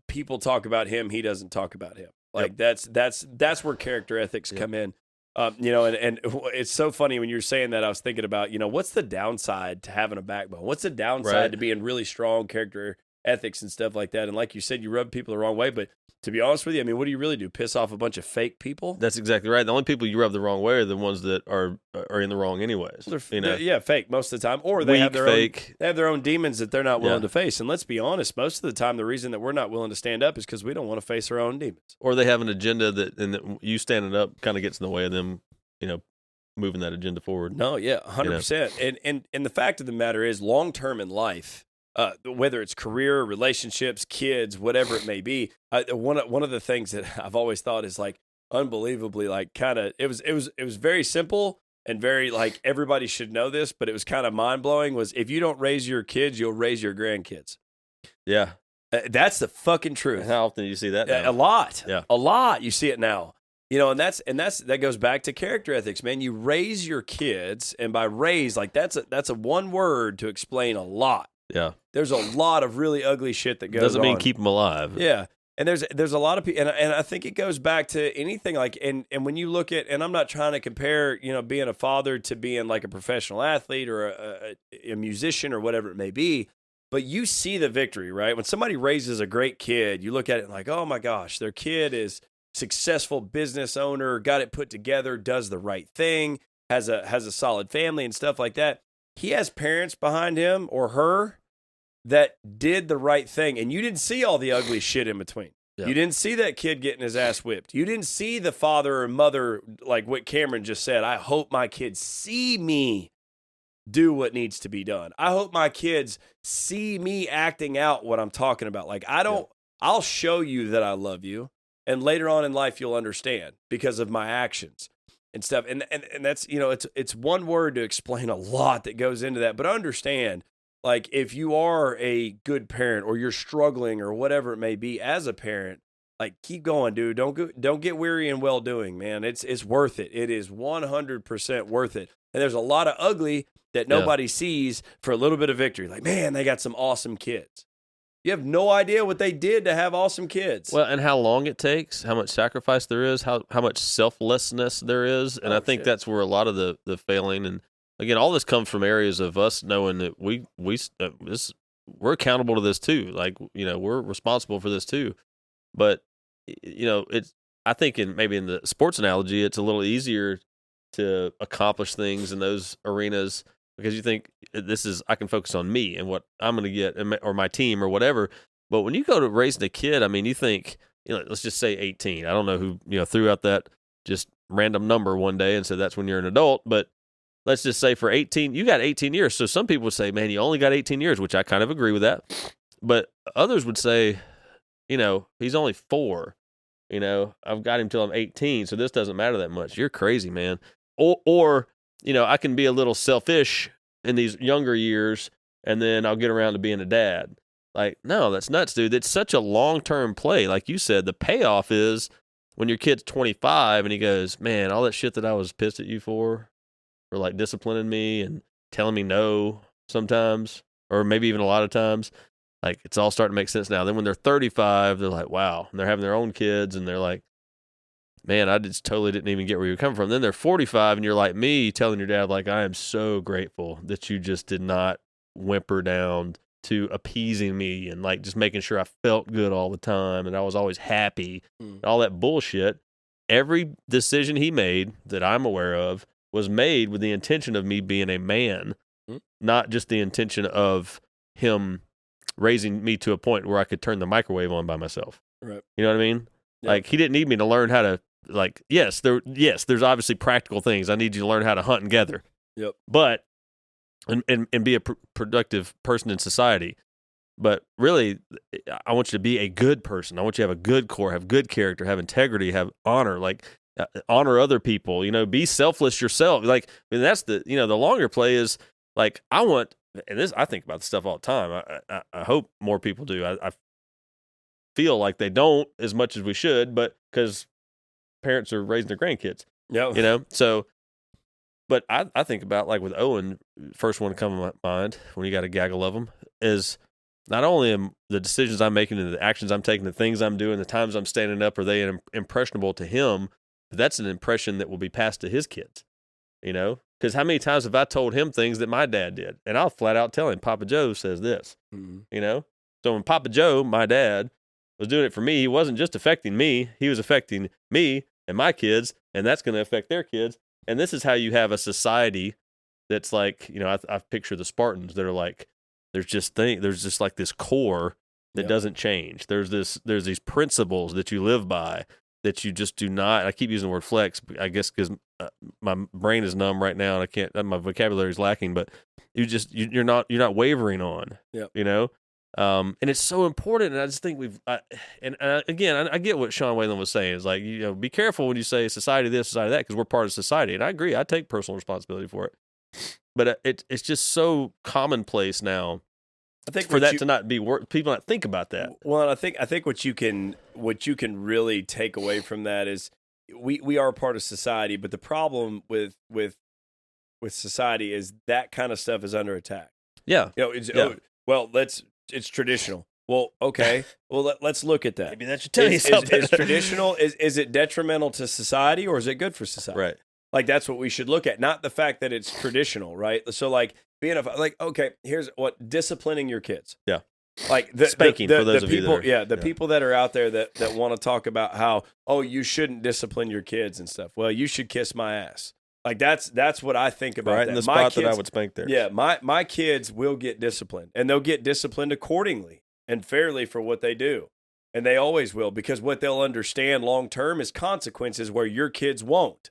people talk about him, he doesn't talk about him. Like yep. that's where character ethics come in. And it's so funny when you're saying that, I was thinking about, what's the downside to having a backbone? What's the downside to being really strong character ethics and stuff like that? And like you said, you rub people the wrong way, but to be honest with you, I mean, what do you really do? Piss off a bunch of fake people? That's exactly right. The only people you rub the wrong way are the ones that are in the wrong anyways. They're fake most of the time, or they have their own demons that they're not willing to face. And let's be honest, most of the time, the reason that we're not willing to stand up is because we don't want to face our own demons, or they have an agenda that you standing up kind of gets in the way of them, moving that agenda forward. No, yeah, 100%. And the fact of the matter is, long term in life, whether it's career, relationships, kids, whatever it may be, one of the things that I've always thought is like unbelievably like kind of it was very simple and very like everybody should know this, but it was kind of mind blowing. Was if you don't raise your kids, you'll raise your grandkids. Yeah, that's the fucking truth. How often do you see that now? A lot. Yeah, a lot. You see it now. And that goes back to character ethics, man. You raise your kids, and by raise, like that's a one word to explain a lot. Yeah. There's a lot of really ugly shit that goes on. Doesn't mean keep them alive. Yeah. And there's a lot of people, and I think it goes back to anything like, and when you look at, and I'm not trying to compare, being a father to being like a professional athlete or a musician or whatever it may be, but you see the victory, right? When somebody raises a great kid, you look at it and like, oh my gosh, their kid is successful business owner, got it put together, does the right thing, has a solid family and stuff like that. He has parents behind him or her that did the right thing. And you didn't see all the ugly shit in between. Yep. You didn't see that kid getting his ass whipped. You didn't see the father or mother, like what Cameron just said. I hope my kids see me do what needs to be done. I hope my kids see me acting out what I'm talking about. Like I'll show you that I love you. And later on in life, you'll understand because of my actions and stuff. And that's, it's one word to explain a lot that goes into that. But understand, like, if you are a good parent or you're struggling or whatever it may be as a parent, Like, keep going, dude. Don't get weary in well doing, man. It's worth it. It is 100% worth it. And there's a lot of ugly that nobody sees for a little bit of victory. Like, man, they got some awesome kids. You have no idea what they did to have awesome kids. Well, and how long it takes, how much sacrifice there is, how much selflessness there is, and I think that's where a lot of the failing. And again, all this comes from areas of us knowing that we're accountable to this too. Like, we're responsible for this too. But I think maybe in the sports analogy, it's a little easier to accomplish things in those arenas because you think I can focus on me and what I'm going to get or my team or whatever. But when you go to raising a kid, I mean, you think, let's just say 18. I don't know who, threw out that just random number one day and said that's when you're an adult. But let's just say for 18, you got 18 years. So some people would say, man, you only got 18 years, which I kind of agree with that. But others would say, he's only 4. I've got him till I'm 18, so this doesn't matter that much. You're crazy, man. Or I can be a little selfish in these younger years, and then I'll get around to being a dad. Like, no, that's nuts, dude. It's such a long-term play. Like you said, the payoff is when your kid's 25 and he goes, man, all that shit that I was pissed at you for like disciplining me and telling me no sometimes, or maybe even a lot of times, like, it's all starting to make sense now. Then when they're 35, they're like, wow. And they're having their own kids, and they're like, man, I just totally didn't even get where you're coming from. Then they're 45, and you're like me telling your dad, like, I am so grateful that you just did not whimper down to appeasing me and, like, just making sure I felt good all the time and I was always happy, and all that bullshit. Every decision he made that I'm aware of was made with the intention of me being a man, not just the intention of him raising me to a point where I could turn the microwave on by myself. Right. You know what I mean? Yep. Like, he didn't need me to learn how to, like, there's obviously practical things. I need you to learn how to hunt and gather. Yep. But, and be a productive person in society. But really, I want you to be a good person. I want you to have a good core, have good character, have integrity, have honor, like, honor other people, be selfless yourself. Like, I mean, that's the longer play is, like, and this, I think about this stuff all the time. I hope more people do. I feel like they don't as much as we should, but because parents are raising their grandkids. Yeah. So, but I think about, like, with Owen, first one to come to my mind when you got a gaggle of them is not only am the decisions I'm making and the actions I'm taking, the things I'm doing, the times I'm standing up, are they impressionable to him? But that's an impression that will be passed to his kids, Because how many times have I told him things that my dad did? And I'll flat out tell him, Papa Joe says this, So when Papa Joe, my dad, was doing it for me, he wasn't just affecting me. He was affecting me and my kids, and that's going to affect their kids. And this is how you have a society that's like, I picture the Spartans that are like, there's just like this core that doesn't change. There's these principles that you live by that you just do not. I keep using the word flex, I guess, because my brain is numb right now and I can't. My vocabulary is lacking. But you're not wavering on. And it's so important. And I just think again, I get what Sean Whalen was saying. Is like, be careful when you say society this, society that, because we're part of society. And I agree. I take personal responsibility for it. But it's just so commonplace now. I think for that to not be people not think about that. Well, I think what you can really take away from that is we are a part of society, but the problem with society is that kind of stuff is under attack. Yeah. It's traditional. Well, okay. Well, let's look at that. Maybe that should tell you something. Is traditional? Is it detrimental to society or is it good for society? Right. Like, that's what we should look at, not the fact that it's traditional, right? So, like, okay, here's what disciplining your kids. Yeah. Like spanking for those of people, you that people that are out there that want to talk about how, you shouldn't discipline your kids and stuff. Well, you should kiss my ass. Like, that's what I think about. Right in the spot that I would spank there. Yeah, my kids will get disciplined, and they'll get disciplined accordingly and fairly for what they do. And they always will, because what they'll understand long term is consequences where your kids won't.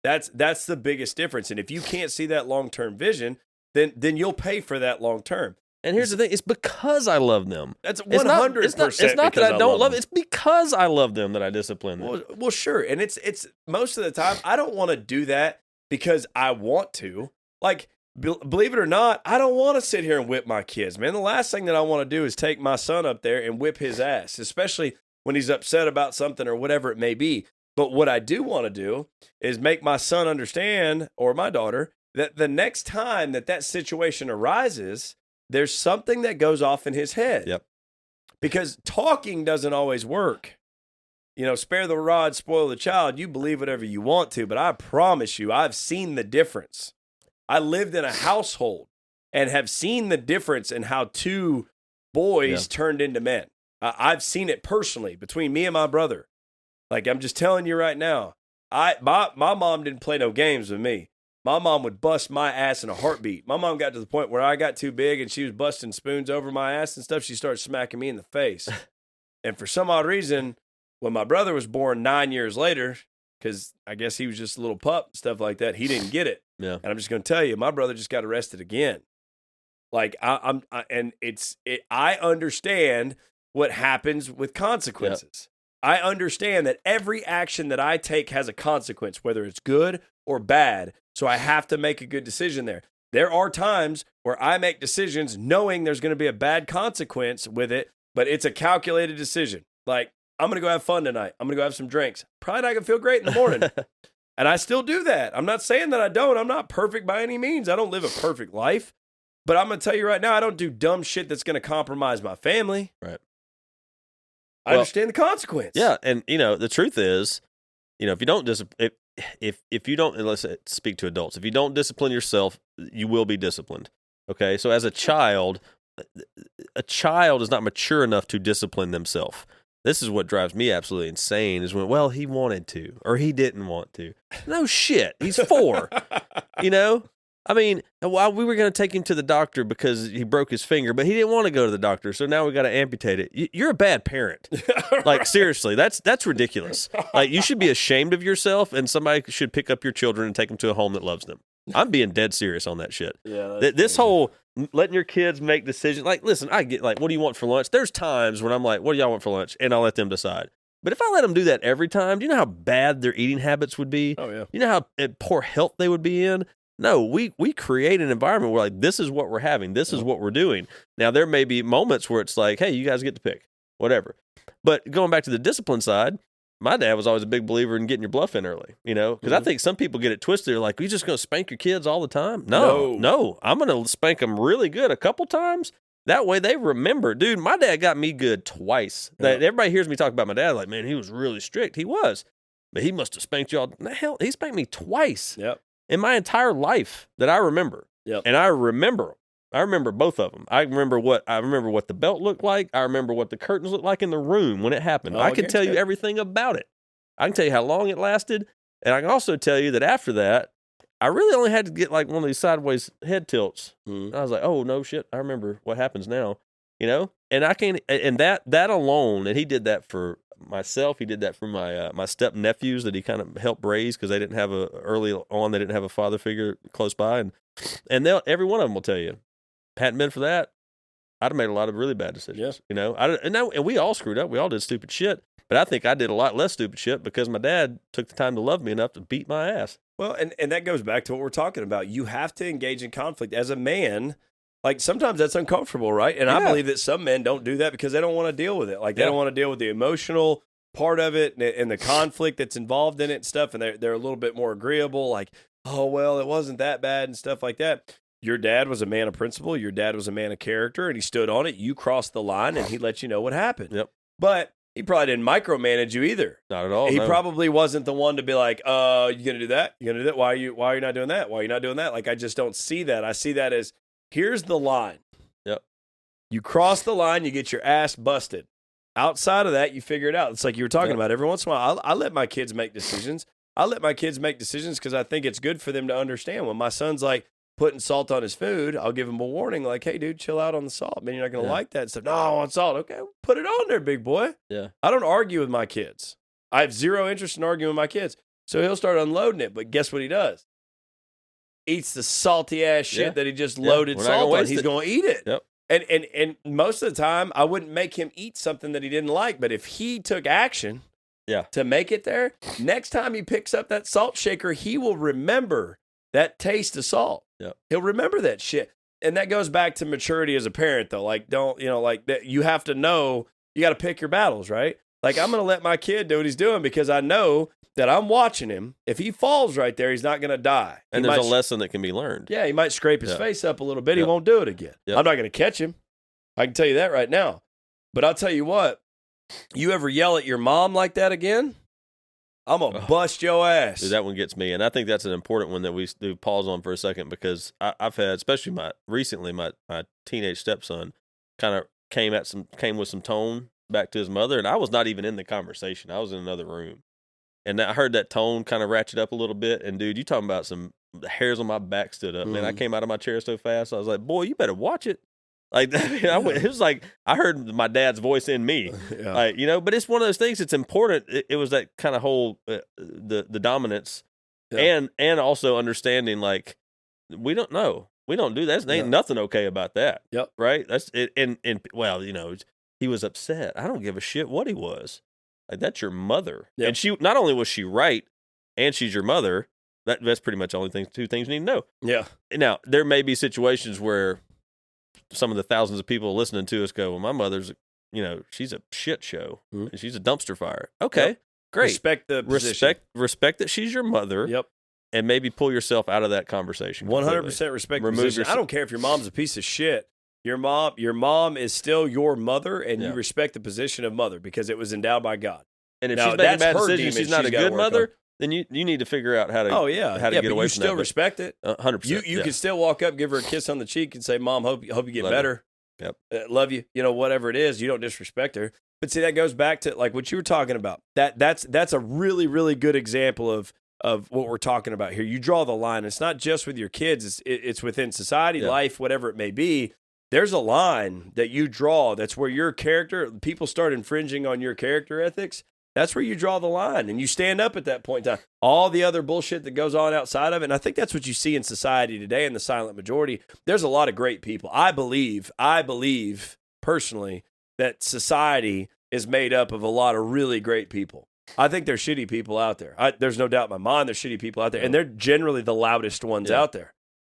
That's the biggest difference. And if you can't see that long term vision, then you'll pay for that long term. And here's the thing: it's because I love them. That's 100%. It's not that I don't love them. It's because I love them that I discipline them. Well, sure. And it's most of the time I don't want to do that because I want to. Like, believe it or not, I don't want to sit here and whip my kids, man. The last thing that I want to do is take my son up there and whip his ass, especially when he's upset about something or whatever it may be. But what I do want to do is make my son understand, or my daughter, that the next time that situation arises, there's something that goes off in his head. Yep. Because talking doesn't always work. Spare the rod, spoil the child. You believe whatever you want to, but I promise you, I've seen the difference. I lived in a household and have seen the difference in how two boys turned into men. I've seen it personally between me and my brother. Like, I'm just telling you right now, my mom didn't play no games with me. My mom would bust my ass in a heartbeat. My mom got to the point where I got too big and she was busting spoons over my ass and stuff. She started smacking me in the face. And for some odd reason, when my brother was born 9 years later, because I guess he was just a little pup, stuff like that, he didn't get it. Yeah. And I'm just going to tell you, my brother just got arrested again. Like, I understand what happens with consequences. I understand that every action that I take has a consequence, whether it's good or bad. So I have to make a good decision there. There are times where I make decisions knowing there's going to be a bad consequence with it, but it's a calculated decision. Like, I'm going to go have fun tonight. I'm going to go have some drinks. Probably not going to feel great in the morning. And I still do that. I'm not saying that I don't. I'm not perfect by any means. I don't live a perfect life. But I'm going to tell you right now, I don't do dumb shit that's going to compromise my family. Right. I understand the consequence. Yeah, and the truth is, if you don't if you don't, let's speak to adults, if you don't discipline yourself, you will be disciplined. Okay, so as a child is not mature enough to discipline themselves. This is what drives me absolutely insane is when, he wanted to or he didn't want to. No shit, he's 4. I mean, while we were going to take him to the doctor because he broke his finger, but he didn't want to go to the doctor, so now we got to amputate it. You're a bad parent. Like, seriously, that's ridiculous. Like, you should be ashamed of yourself, and somebody should pick up your children and take them to a home that loves them. I'm being dead serious on that shit. Yeah. This whole letting your kids make decisions, like, listen, I get, like, what do you want for lunch? There's times when I'm like, what do y'all want for lunch? And I'll let them decide. But if I let them do that every time, do you know how bad their eating habits would be? Oh, yeah. You know how poor health they would be in? No, we create an environment where, like, this is what we're having. This is what we're doing. Now, there may be moments where it's like, hey, you guys get to pick, whatever. But going back to the discipline side, my dad was always a big believer in getting your bluff in early, because I think some people get it twisted. They're like, you're just going to spank your kids all the time? No. I'm going to spank them really good a couple times. That way they remember. Dude, my dad got me good twice. Yep. Everybody hears me talk about my dad like, man, he was really strict. He was. But he must have spanked y'all. Hell, he spanked me twice. Yep. In my entire life that I remember. Yep. And I remember both of them. I remember what the belt looked like. I remember what the curtains looked like in the room when it happened. I can tell you everything about it. I can tell you how long it lasted. And I can also tell you that after that, I really only had to get like one of these sideways head tilts. And I was like, oh, no shit. I remember what happens now, and I can't, and that alone, and he did that for myself. He did that for my step nephews that he kind of helped raise because they didn't have they didn't have a father figure close by. And every one of them will tell you, hadn't been for that, I'd have made a lot of really bad decisions, and we all screwed up. We all did stupid shit. But I think I did a lot less stupid shit because my dad took the time to love me enough to beat my ass. Well, and that goes back to what we're talking about. You have to engage in conflict as a man. Like, sometimes that's uncomfortable, right? And I believe that some men don't do that because they don't want to deal with it. Like, they don't want to deal with the emotional part of it and the conflict that's involved in it and stuff. And they're a little bit more agreeable. Like, oh, well, it wasn't that bad and stuff like that. Your dad was a man of principle. Your dad was a man of character, and he stood on it. You crossed the line, and he let you know what happened. Yep. But he probably didn't micromanage you either. Not at all. He probably wasn't the one to be like, you going to do that? You going to do that? Why are you not doing that? Why are you not doing that? Like, I just don't see that. I see that as, here's the line. Yep. You cross the line, you get your ass busted. Outside of that, you figure it out. It's like you were talking about. Every once in a while, I let my kids make decisions. I let my kids make decisions because I think it's good for them to understand. When my son's like putting salt on his food, I'll give him a warning like, hey, dude, chill out on the salt. Man, you're not going to like that and stuff. No, I want salt. Okay, put it on there, big boy. Yeah. I don't argue with my kids. I have zero interest in arguing with my kids. So he'll start unloading it. But guess what he does? Eats the salty ass shit that he just loaded salt on. He's going to eat it. Yep. And most of the time, I wouldn't make him eat something that he didn't like. But if he took action to make it there, next time he picks up that salt shaker, he will remember that taste of salt. Yep. He'll remember that shit. And that goes back to maturity as a parent, though. Like, don't, like, that you have to know, you got to pick your battles, right? Like, I'm going to let my kid do what he's doing because I know that I'm watching him. If he falls right there, he's not going to die. And there's a lesson that can be learned. Yeah, he might scrape his face up a little bit. Yep. He won't do it again. Yep. I'm not going to catch him. I can tell you that right now. But I'll tell you what, you ever yell at your mom like that again, I'm going to bust your ass. Dude, that one gets me. And I think that's an important one that we do pause on for a second, because I've had, especially my teenage stepson kind of came with some tone back to his mother, and I was not even in the conversation. I was in another room. And I heard that tone kind of ratchet up a little bit. And, dude, you talking about the hairs on my back stood up. Man, I came out of my chair so fast. I was like, boy, you better watch it. Like, it was like I heard my dad's voice in me. Like, but it's one of those things. It's important. It was that kind of whole the dominance, and also understanding, like, we don't know. We don't do that. There ain't nothing okay about that. Yep. Right? That's it. And well, he was upset. I don't give a shit what he was. Like, that's your mother. Yep. And she, not only was she right, and she's your mother, that's pretty much the only two things you need to know. Yeah. Now, there may be situations where some of the thousands of people listening to us go, well, my mother's, she's a shit show. Mm-hmm. And she's a dumpster fire. Okay, great. Respect the position. Respect that she's your mother. Yep. And maybe pull yourself out of that conversation. 100% respect the position. I don't care if your mom's a piece of shit. Your mom is still your mother, and you respect the position of mother because it was endowed by God. And if she's making bad decisions, she's not a good mother, then you need to figure out how to get away from that. You still respect it. 100%. You can still walk up, give her a kiss on the cheek, and say, "Mom, hope you get better. Yep. Love you." Whatever it is, you don't disrespect her. But see, that goes back to like what you were talking about. That's a really, really good example of what we're talking about here. You draw the line. It's not just with your kids. It's within society, life, whatever it may be. There's a line that you draw. That's where your character, people start infringing on your character ethics. That's where you draw the line, and you stand up at that point in time. All the other bullshit that goes on outside of it, and I think that's what you see in society today in the silent majority. There's a lot of great people. I believe personally that society is made up of a lot of really great people. I think there's shitty people out there. There's no doubt in my mind there's shitty people out there, and they're generally the loudest ones out there.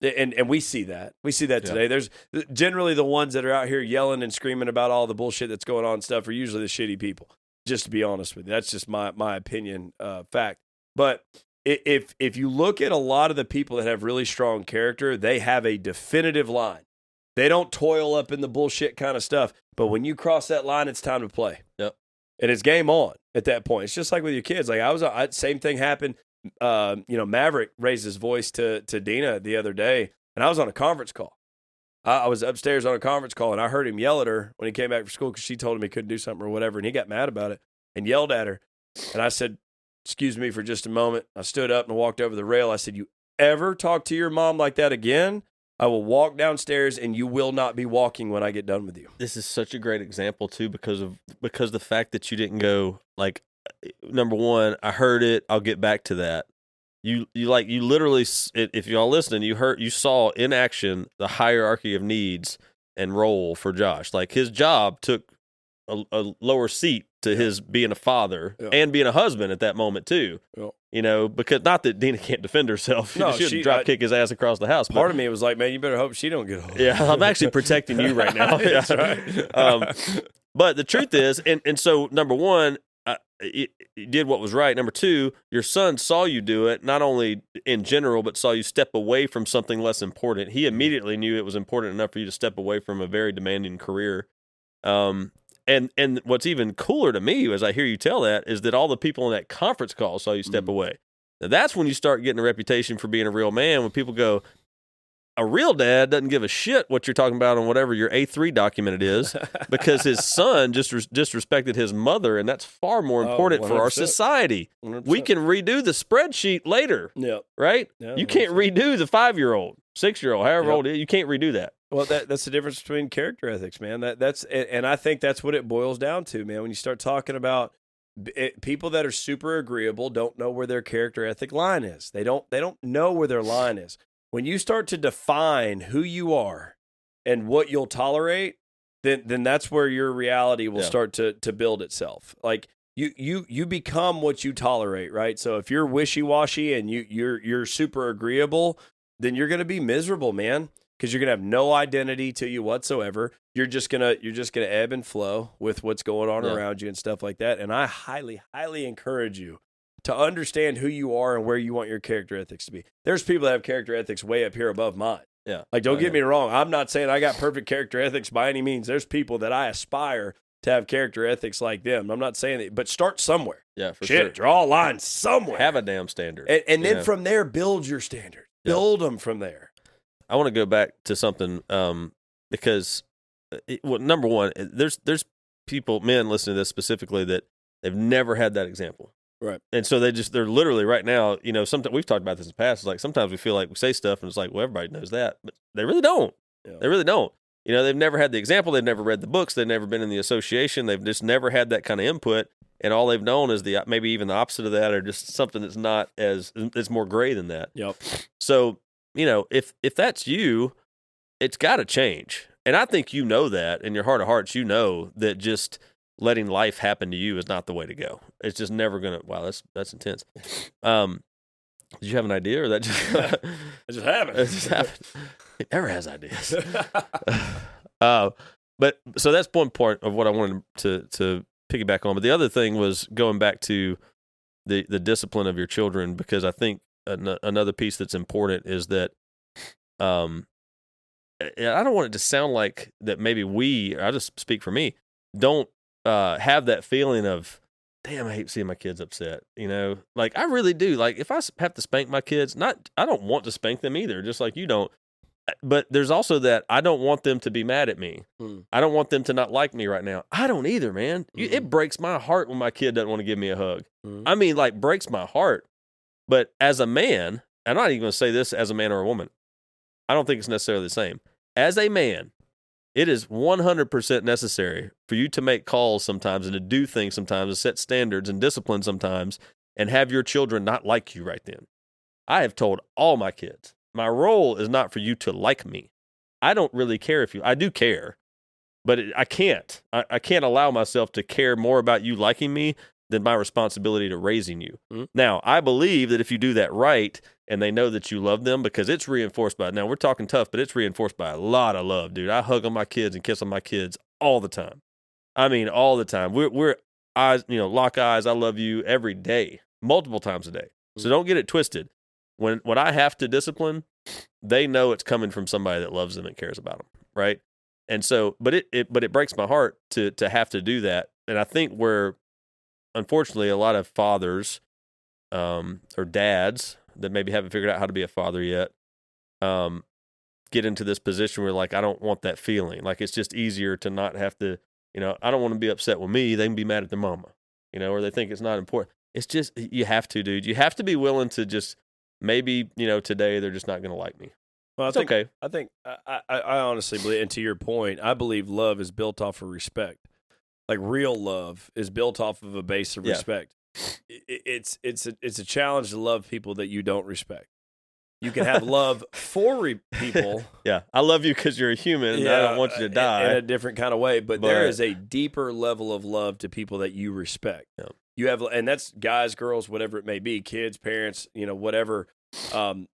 And we see that. We see that today. There's generally the ones that are out here yelling and screaming about all the bullshit that's going on and stuff are usually the shitty people. Just to be honest with you, that's just my opinion, fact. But if you look at a lot of the people that have really strong character, they have a definitive line. They don't toil up in the bullshit kind of stuff. But when you cross that line, it's time to play. Yep. And it's game on at that point. It's just like with your kids. Like same thing happened. Maverick raised his voice to Dina the other day, and I was on a conference call. I was upstairs on a conference call, and I heard him yell at her when he came back from school because she told him he couldn't do something or whatever, and he got mad about it and yelled at her. And I said, "Excuse me for just a moment." I stood up and walked over the rail. I said, "You ever talk to your mom like that again, I will walk downstairs, and you will not be walking when I get done with you." This is such a great example, too, because the fact that you didn't go, like, number one, I heard it, I'll get back to that. You literally, if y'all listening, you saw in action the hierarchy of needs and role for Josh. Like, his job took a lower seat to his being a father and being a husband at that moment too. Because not that Dina can't defend herself. She shouldn't drop kick his ass across the house. Part of me was like, man, you better hope she don't get hold. Yeah, I'm actually protecting you right now. That's right. But the truth is, and so number one, you did what was right. Number two, your son saw you do it, not only in general, but saw you step away from something less important. He immediately knew it was important enough for you to step away from a very demanding career. And what's even cooler to me as I hear you tell that is that all the people in that conference call saw you step away. Now, that's when you start getting a reputation for being a real man, when people go, a real dad doesn't give a shit what you're talking about on whatever your A3 document it is, because his son just disrespected his mother, and that's far more important for our society. 100%. We can redo the spreadsheet later, right? You can't redo the 5-year-old, 6-year-old, however old it is. You can't redo that. Well, that's the difference between character ethics, man. And I think that's what it boils down to, man. When you start talking about people that are super agreeable, don't know where their character ethic line is. They don't know where their line is. When you start to define who you are and what you'll tolerate, then that's where your reality will start to build itself. Like you become what you tolerate, right? So if you're wishy-washy and you're super agreeable, then you're going to be miserable, man. because you're gonna have no identity to you whatsoever. You're just gonna ebb and flow with what's going on around you and stuff like that. And I highly, highly encourage you to understand who you are and where you want your character ethics to be. There's people that have character ethics way up here above mine. Yeah. Like, don't get me wrong. I'm not saying I got perfect character ethics by any means. There's people that I aspire to have character ethics like them. I'm not saying that, but start somewhere. Yeah, for sure. Draw a line somewhere. Have a damn standard. And then from there, build your standard. Build them from there. I want to go back to something because, number one, there's people, men listening to this specifically, that they've never had that example. Right. And so they're literally right now, sometimes we've talked about this in the past. It's like sometimes we feel like we say stuff and it's like, well, everybody knows that, but they really don't. Yeah. They really don't. They've never had the example. They've never read the books. They've never been in the association. They've just never had that kind of input. And all they've known is maybe even the opposite of that, or just something that's not it's more gray than that. Yep. So, if that's you, it's got to change. And I think that in your heart of hearts, that just letting life happen to you is not the way to go. It's just never going to, wow, that's intense. Did you have an idea, or that just it just happened? It just happened. It never has ideas. But so that's one part of what I wanted to piggyback on. But the other thing was going back to the discipline of your children, because I think another piece that's important is that I don't want it to sound like that maybe I'll just speak for me, don't have that feeling of, damn, I hate seeing my kids upset. Like I really do. Like if I have to spank my kids, I don't want to spank them either, just like you don't. But there's also that I don't want them to be mad at me. I don't want them to not like me right now. I don't either, man. It breaks my heart when my kid doesn't want to give me a hug. I mean, like, breaks my heart. But as a man, I'm not even going to say this as a man or a woman, I don't think it's necessarily the same. As a man, it is 100% necessary for you to make calls sometimes and to do things sometimes, to set standards and discipline sometimes, and have your children not like you right then. I have told all my kids, my role is not for you to like me. I don't really care I do care, but I can't. I can't allow myself to care more about you liking me than my responsibility to raising you. Now, I believe that if you do that right, and they know that you love them, because it's reinforced by, now we're talking tough, but it's reinforced by a lot of love, dude. I hug on my kids and kiss on my kids all the time. I mean, all the time. We're eyes, lock eyes. I love you every day, multiple times a day. So don't get it twisted. When I have to discipline, they know it's coming from somebody that loves them and cares about them, right? And so, but it breaks my heart to have to do that. And I think where, unfortunately, a lot of fathers or dads that maybe haven't figured out how to be a father yet get into this position where, like, I don't want that feeling. Like, it's just easier to not have to, I don't want to be upset with me. They can be mad at their mama, or they think it's not important. It's just, you have to, dude. You have to be willing to just, maybe, today they're just not going to like me. Well, it's okay. I think, I honestly believe, and to your point, I believe love is built off of respect. Like, real love is built off of a base of respect. It's a challenge to love people that you don't respect. You can have love for people. Yeah, I love you because you're a human. And I don't want you to die in a different kind of way. But there is a deeper level of love to people that you respect. Yeah. You have, and that's guys, girls, whatever it may be, kids, parents, whatever.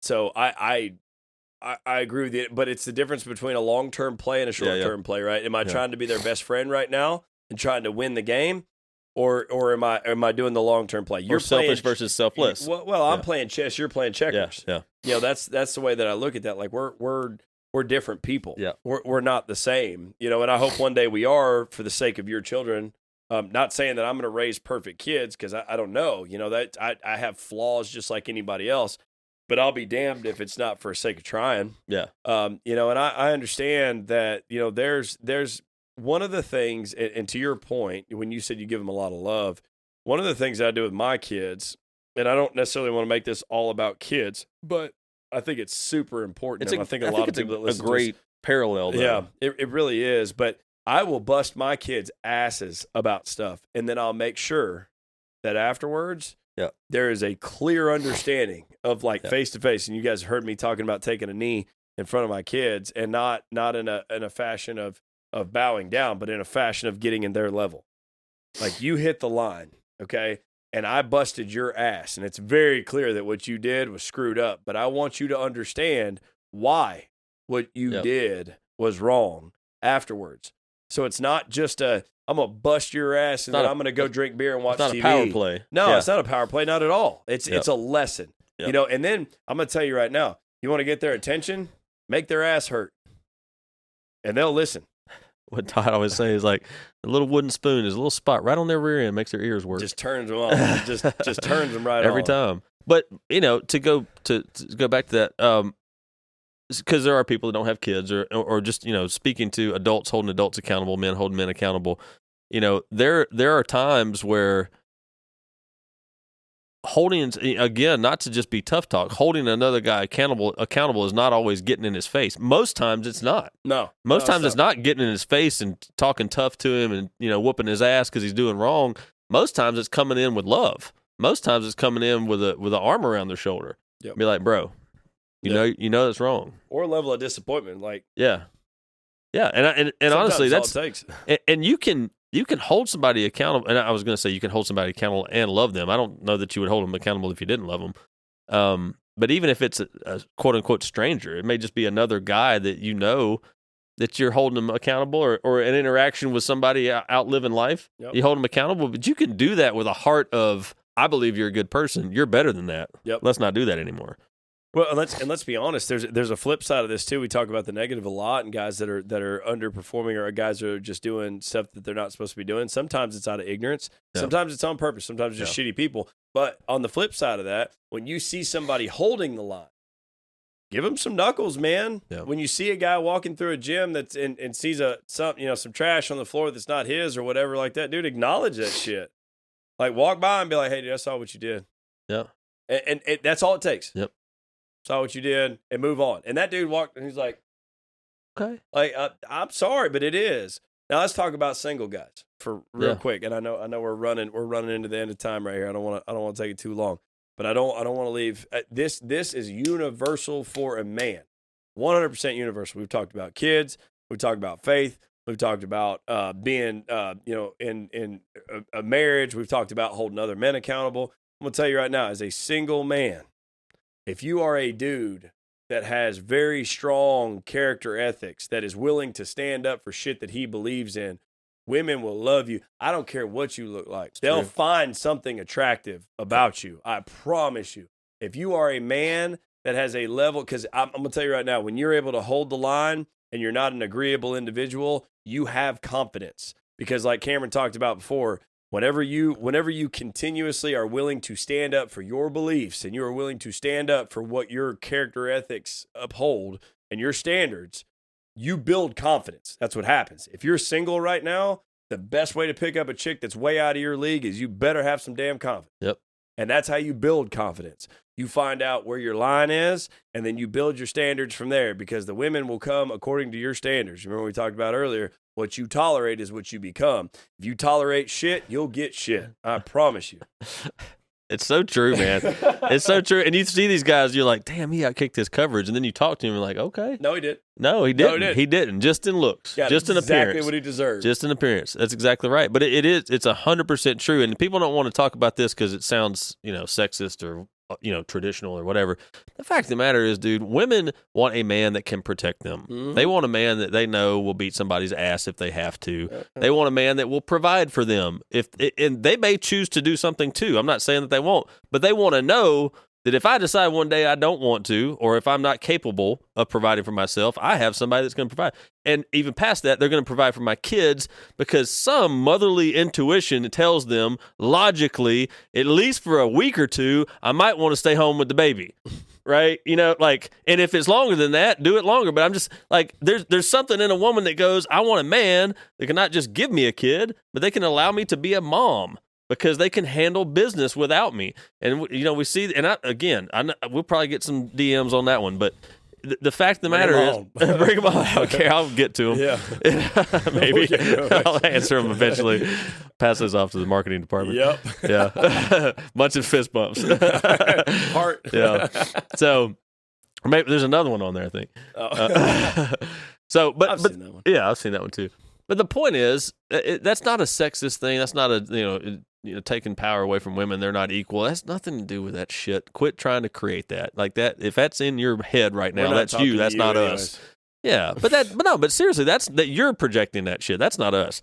So I agree with you, but it's the difference between a long-term play and a short-term play, right? Am I trying to be their best friend right now and trying to win the game, or am I doing the long-term play? You're selfish versus selfless. Well, I'm playing chess. You're playing checkers. Yeah. That's the way that I look at that. Like, we're different people. Yeah. We're not the same. And I hope one day we are, for the sake of your children. Not saying that I'm going to raise perfect kids, because I don't know. That I have flaws just like anybody else. But I'll be damned if it's not for the sake of trying. Yeah. And I understand that, there's one of the things, and to your point, when you said you give them a lot of love, one of the things I do with my kids, and I don't necessarily want to make this all about kids, but I think it's super important. I think a lot of people that listen to this, a great parallel, though. Yeah, it really is. But I will bust my kids' asses about stuff, and then I'll make sure that afterwards, there is a clear understanding of, like, face to face. And you guys heard me talking about taking a knee in front of my kids, and not in a fashion of bowing down, but in a fashion of getting in their level. Like, you hit the line, okay? And I busted your ass, and it's very clear that what you did was screwed up. But I want you to understand why what you did was wrong afterwards. So it's not just I'm going to bust your ass and then I'm going to go drink beer and watch TV. It's not a power play. No, it's not a power play, not at all. It's a lesson. Yep. And then I'm going to tell you right now, you want to get their attention, make their ass hurt. And they'll listen. What Todd always say is like a little wooden spoon is a little spot right on their rear end, makes their ears work. Just turns them on. just turns them right every on. time. But to go back to that, because there are people that don't have kids, or just speaking to adults holding adults accountable, men holding men accountable. There are times where holding, again, not to just be tough talk, holding another guy accountable is not always getting in his face. Most times it's not. No. Most times it's not getting in his face and talking tough to him and, whooping his ass because he's doing wrong. Most times it's coming in with love. Most times it's coming in with an arm around their shoulder. Yep. Be like, bro, you know that's wrong. Or a level of disappointment. Like, yeah. And honestly, that's all it takes. And you can hold somebody accountable. And I was going to say you can hold somebody accountable and love them. I don't know that you would hold them accountable if you didn't love them. But even if it's a quote unquote stranger, it may just be another guy that that you're holding them accountable, or an interaction with somebody out living life. Yep. You hold them accountable, but you can do that with a heart of, I believe you're a good person. You're better than that. Yep. Let's not do that anymore. Well, and let's be honest. There's a flip side of this too. We talk about the negative a lot, and guys that are underperforming, or guys that are just doing stuff that they're not supposed to be doing. Sometimes it's out of ignorance. Yeah. Sometimes it's on purpose. Sometimes it's just shitty people. But on the flip side of that, when you see somebody holding the line, give them some knuckles, man. Yeah. When you see a guy walking through a gym that's and sees some trash on the floor that's not his or whatever like that, dude, acknowledge that shit. Like, walk by and be like, hey, dude, I saw what you did. Yeah. And that's all it takes. Yep. Saw what you did and move on. And that dude walked and he's like, okay. Like, I'm sorry, but it is. Now let's talk about single guys for real quick. And I know we're running into the end of time right here. I don't want to take it too long, but I don't want to leave. This is universal for a man. 100% universal. We've talked about kids. We've talked about faith. We've talked about being, in a marriage. We've talked about holding other men accountable. I'm going to tell you right now, as a single man, if you are a dude that has very strong character ethics, that is willing to stand up for shit that he believes in, women will love you. I don't care what you look like. They'll find something attractive about you. I promise you. If you are a man that has a level, because I'm going to tell you right now, when you're able to hold the line and you're not an agreeable individual, you have confidence. Because like Cameron talked about before, whenever you continuously are willing to stand up for your beliefs and you are willing to stand up for what your character ethics uphold and your standards, you build confidence. That's what happens. If you're single right now, the best way to pick up a chick that's way out of your league is you better have some damn confidence. Yep. And that's how you build confidence. You find out where your line is, and then you build your standards from there, because the women will come according to your standards. Remember we talked about earlier, what you tolerate is what you become. If you tolerate shit, you'll get shit. I promise you. It's so true, man. It's so true. And you see these guys, you're like, damn, he outkicked his coverage. And then you talk to him and like, okay. No, he did. No, he didn't. He didn't. Just in looks. Just in appearance. Exactly what he deserved. Just in appearance. That's exactly right. But it's 100% true. And people don't want to talk about this because it sounds, sexist or, traditional or whatever. The fact of the matter is, dude, women want a man that can protect them. Mm-hmm. They want a man that they know will beat somebody's ass if they have to. They want a man that will provide for them. And they may choose to do something too. I'm not saying that they won't, but they want to know that if I decide one day I don't want to, or if I'm not capable of providing for myself, I have somebody that's going to provide. And even past that, they're going to provide for my kids, because some motherly intuition tells them logically, at least for a week or two, I might want to stay home with the baby. Right? And if it's longer than that, do it longer. But I'm just like, there's something in a woman that goes, I want a man that can not just give me a kid, but they can allow me to be a mom, because they can handle business without me. And, we see, and we'll probably get some DMs on that one, but the fact of the matter is, bring them on. Okay, I'll get to them. Yeah. Maybe. I'll answer them eventually. Pass this off to the marketing department. Yep. Yeah. Bunch of fist bumps. Heart. Yeah. So, maybe there's another one on there, I think. I've seen that one. Yeah, I've seen that one too. But the point is, that's not a sexist thing. That's not taking power away from women. They're not equal. That's nothing to do with that shit. Quit trying to create that. Like that. If that's in your head right now, that's you. That's not us. Yeah, but seriously, that you're projecting that shit. That's not us.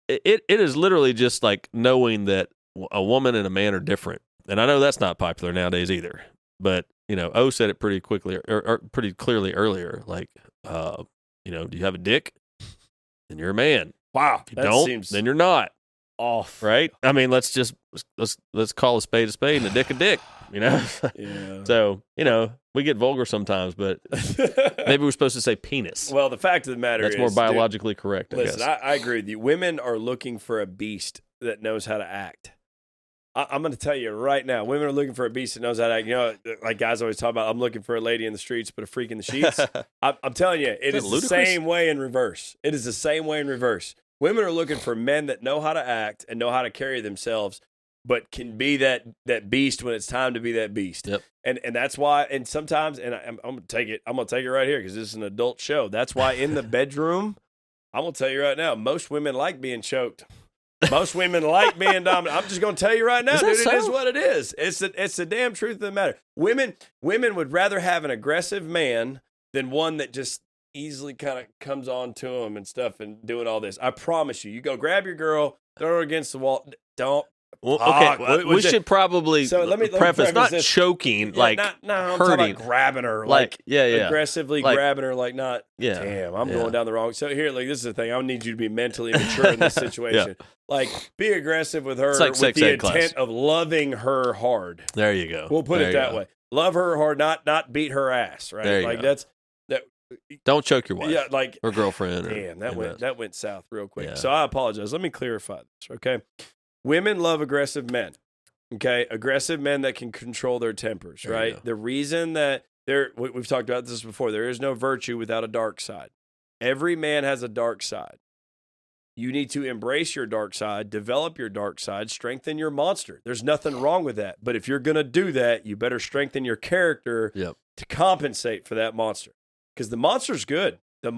It is literally just like knowing that a woman and a man are different, and I know that's not popular nowadays either. But O said it pretty quickly or pretty clearly earlier. Like, do you have a dick? Then you're a man. Wow, if you don't, then you're not. Off, right? I mean, let's call a spade and a dick. Yeah. So we get vulgar sometimes, but maybe we're supposed to say penis. Well, the fact of the matter that's more biologically correct. Listen, I agree with you. Women are looking for a beast that knows how to act. I'm going to tell you right now, women are looking for a beast that knows how to act. Like guys always talk about, I'm looking for a lady in the streets, but a freak in the sheets. I'm telling you, it is the same way in reverse. It is the same way in reverse. Women are looking for men that know how to act and know how to carry themselves, but can be that beast when it's time to be that beast. Yep. And that's why. And sometimes, and I'm gonna take it. I'm gonna take it right here because this is an adult show. That's why in the bedroom, I'm gonna tell you right now, most women like being choked. Most women like being dominant. I'm just gonna tell you right now, dude. So? It is what it is. It's the damn truth of the matter. Women would rather have an aggressive man than one that just easily kind of comes on to them and stuff and doing all this. I promise you. You go grab your girl, throw her against the wall. Don't. Well, okay, we should probably let me preface not this. Choking, yeah, like I'm hurting, talking about grabbing her, like aggressively like, grabbing her, like not. Yeah, damn, I'm going down the wrong. So here, like this is the thing. I need you to be mentally mature in this situation. Like, be aggressive with her with the intent of loving her hard. There you go. We'll put it that way. Love her hard, not beat her ass. Right? There you like go. That. Don't choke your wife. Yeah, like or girlfriend. Damn, that went south real quick. Yeah. So I apologize. Let me clarify this. Okay. Women love aggressive men, okay? Aggressive men that can control their tempers, right? The reason that we've talked about this before, there is no virtue without a dark side. Every man has a dark side. You need to embrace your dark side, develop your dark side, strengthen your monster. There's nothing wrong with that. But if you're going to do that, you better strengthen your character to compensate for that monster. Because the monster's good. The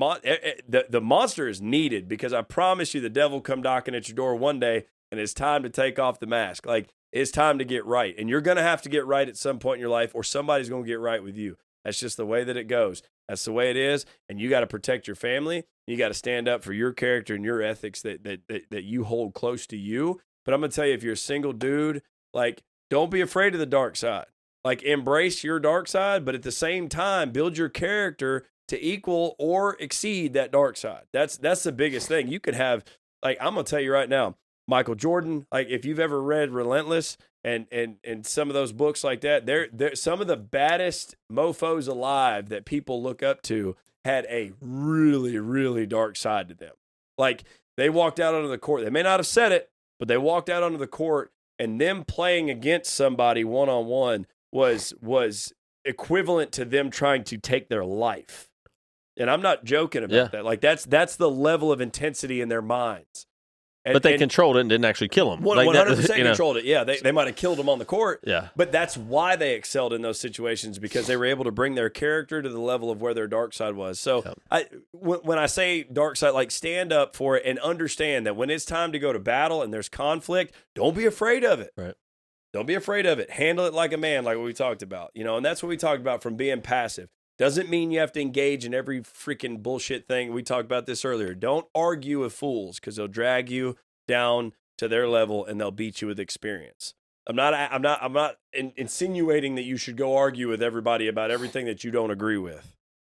monster is needed because I promise you the devil come knocking at your door one day and it's time to take off the mask. Like, it's time to get right. And you're going to have to get right at some point in your life or somebody's going to get right with you. That's just the way that it goes. That's the way it is. And you got to protect your family. You got to stand up for your character and your ethics that you hold close to you. But I'm going to tell you, if you're a single dude, like, don't be afraid of the dark side. Like, embrace your dark side, but at the same time, build your character to equal or exceed that dark side. That's the biggest thing. You could have, like, I'm going to tell you right now, Michael Jordan, like if you've ever read Relentless and some of those books like that, they're some of the baddest mofos alive that people look up to had a really, really dark side to them. Like they walked out onto the court. They may not have said it, but they walked out onto the court and them playing against somebody one-on-one was equivalent to them trying to take their life. And I'm not joking about that. Like that's the level of intensity in their minds. But they controlled it and didn't actually kill him. 100% controlled it. Yeah, they might have killed him on the court. Yeah. But that's why they excelled in those situations, because they were able to bring their character to the level of where their dark side was. So when I say dark side, like stand up for it and understand that when it's time to go to battle and there's conflict, don't be afraid of it. Right. Don't be afraid of it. Handle it like a man, like what we talked about. And that's what we talked about from being passive. Doesn't mean you have to engage in every freaking bullshit thing. We talked about this earlier. Don't argue with fools because they'll drag you down to their level and they'll beat you with experience. I'm not insinuating that you should go argue with everybody about everything that you don't agree with.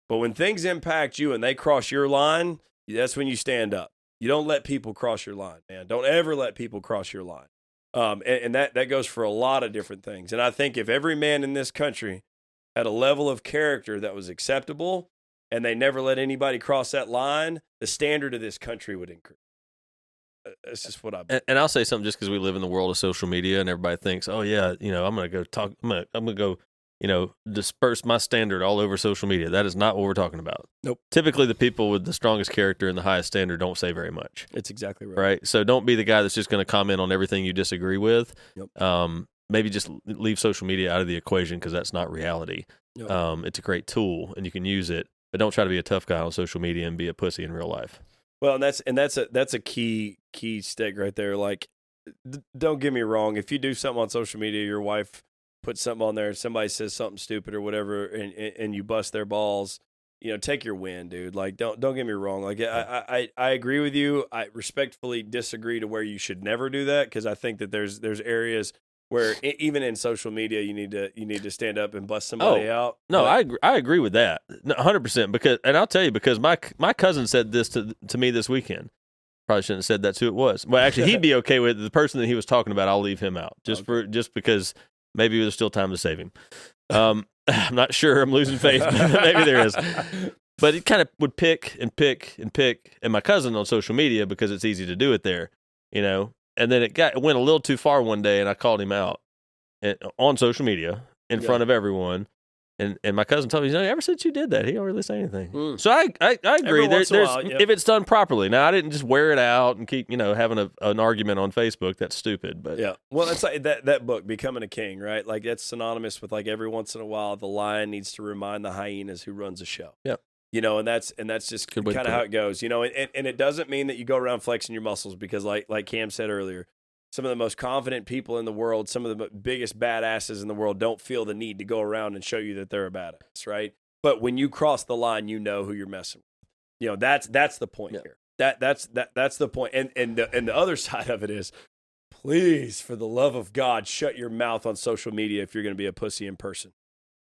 But when things impact you and they cross your line, that's when you stand up. You don't let people cross your line, man. Don't ever let people cross your line. And that goes for a lot of different things. And I think if every man in this country had a level of character that was acceptable and they never let anybody cross that line, the standard of this country would increase. That's just what I believe. And I'll say something just because we live in the world of social media and everybody thinks, oh yeah, I'm going to go talk, I'm going to go, disperse my standard all over social media. That is not what we're talking about. Nope. Typically the people with the strongest character and the highest standard don't say very much. It's exactly right. Right. So don't be the guy that's just going to comment on everything you disagree with. Yep. Maybe just leave social media out of the equation because that's not reality. Yep. It's a great tool and you can use it, but don't try to be a tough guy on social media and be a pussy in real life. Well, and that's a key stick right there. Like, don't get me wrong. If you do something on social media, your wife puts something on there, somebody says something stupid or whatever, and you bust their balls, take your win, dude. Like, don't get me wrong. Like, I agree with you. I respectfully disagree to where you should never do that, because I think that there's areas where even in social media you need to stand up and bust somebody out. No, I agree with that 100%. Because, and I'll tell you, because my cousin said this to me this weekend. Probably shouldn't have said that's who it was. Well, actually, he'd be okay with it. The person that he was talking about. I'll leave him out just because maybe there's still time to save him. I'm not sure. I'm losing faith. Maybe there is. But it kind of would pick and pick and pick. And my cousin on social media, because it's easy to do it there, And then it went a little too far one day, and I called him out on social media in front of everyone. And my cousin told me, ever since you did that, he don't really say anything. So I agree. There's if it's done properly. Now, I didn't just wear it out and keep having an argument on Facebook. That's stupid. But yeah, well, it's like that book, Becoming a King, right? Like, that's synonymous with, like, every once in a while the lion needs to remind the hyenas who runs a show. Yeah. And that's just kind of how it goes. And it doesn't mean that you go around flexing your muscles, because like Cam said earlier, some of the most confident people in the world, some of the biggest badasses in the world, don't feel the need to go around and show you that they're a badass, right? But when you cross the line, you know who you're messing with. That's the point here. That's the point. And the other side of it is, please, for the love of God, shut your mouth on social media if you're going to be a pussy in person.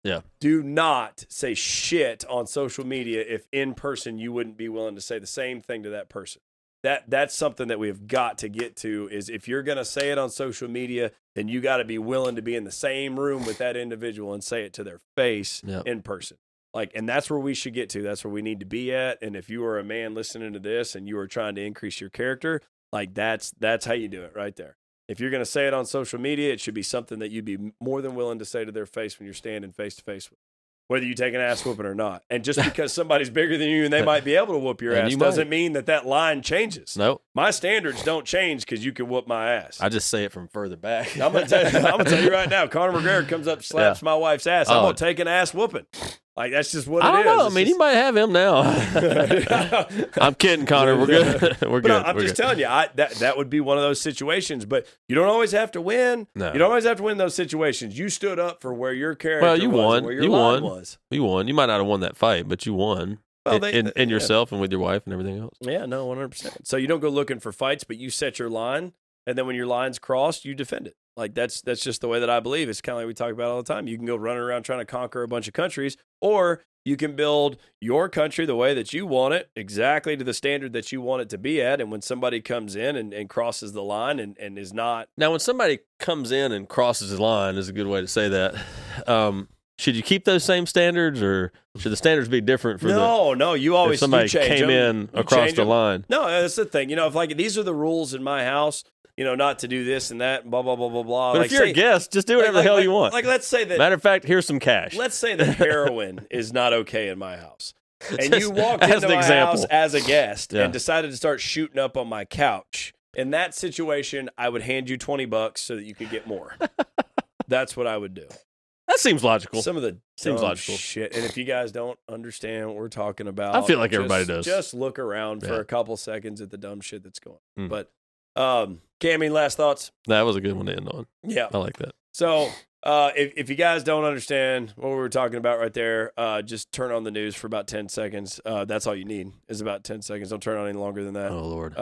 Yeah. Do not say shit on social media if in person you wouldn't be willing to say the same thing to that person. That's something that we've got to get to, is if you're going to say it on social media, then you got to be willing to be in the same room with that individual and say it to their face in person. Like, and that's where we should get to. That's where we need to be at. And if you are a man listening to this and you are trying to increase your character, like, that's how you do it right there. If you're going to say it on social media, it should be something that you'd be more than willing to say to their face when you're standing face to face with them, whether you take an ass whooping or not. And just because somebody's bigger than you and they might be able to whoop your ass doesn't mean that line changes. Nope. My standards don't change because you can whoop my ass. I just say it from further back. I'm gonna tell you right now, Conor McGregor comes up, slaps my wife's ass, I'm going to take an ass whooping. Like, that's just what it is. I don't know. I mean, he might have him now. I'm kidding, Connor. We're good. We're good. I'm just telling you, that would be one of those situations. But you don't always have to win. No. You don't always have to win those situations. You stood up for where your character was. Won. Where your line was. You won. You might not have won that fight, but you won. Well, in yourself and with your wife and everything else. Yeah, no, 100%. So you don't go looking for fights, but you set your line, and then when your line's crossed, you defend it. Like, that's just the way that I believe. It's kind of like we talk about all the time. You can go running around trying to conquer a bunch of countries, or you can build your country the way that you want it, exactly to the standard that you want it to be at. And when somebody comes in and crosses the line and is not... Now, when somebody comes in and crosses the line, is a good way to say that, should you keep those same standards, or should the standards be different for No, you always... If somebody came in across the line. No, that's the thing. If, like, these are the rules in my house... not to do this and that, blah, blah, blah, blah, blah. But if you're a guest, just do whatever the hell you want. Like, let's say that... Matter of fact, here's some cash. Let's say that heroin is not okay in my house. And you walked into my house as a guest and decided to start shooting up on my couch. In that situation, I would hand you $20 so that you could get more. That's what I would do. That seems logical. Some of the shit. And if you guys don't understand what we're talking about... I feel like everybody does. Just look around for a couple seconds at the dumb shit that's going on. But... Cammy, last thoughts? That was a good one to end on. Yeah. I like that. So, if you guys don't understand what we were talking about right there, just turn on the news for about 10 seconds. That's all you need is about 10 seconds. Don't turn on any longer than that. Oh, Lord.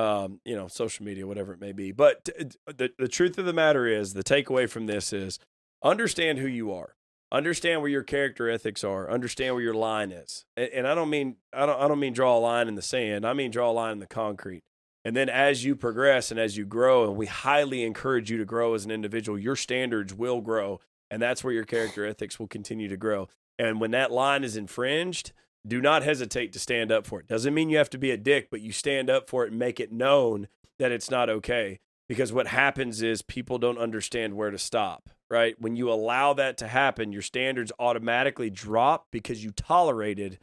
Social media, whatever it may be. But the truth of the matter is, the takeaway from this is, understand who you are. Understand where your character ethics are. Understand where your line is. And I don't mean draw a line in the sand. I mean draw a line in the concrete. And then as you progress and as you grow, and we highly encourage you to grow as an individual, your standards will grow, and that's where your character ethics will continue to grow. And when that line is infringed, do not hesitate to stand up for it. Doesn't mean you have to be a dick, but you stand up for it and make it known that it's not okay. Because what happens is people don't understand where to stop, right? When you allow that to happen, your standards automatically drop because you tolerated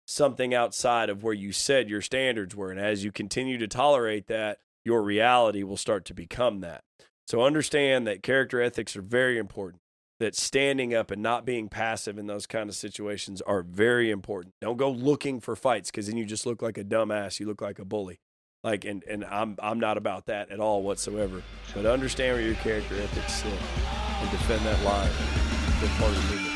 something outside of where you said your standards were. And as you continue to tolerate that, your reality will start to become that. So understand that character ethics are very important, that standing up and not being passive in those kind of situations are very important. Don't go looking for fights, because then you just look like a dumbass. You look like a bully. Like, and I'm not about that at all whatsoever. But understand where your character ethics sit and defend that line. Good part of me.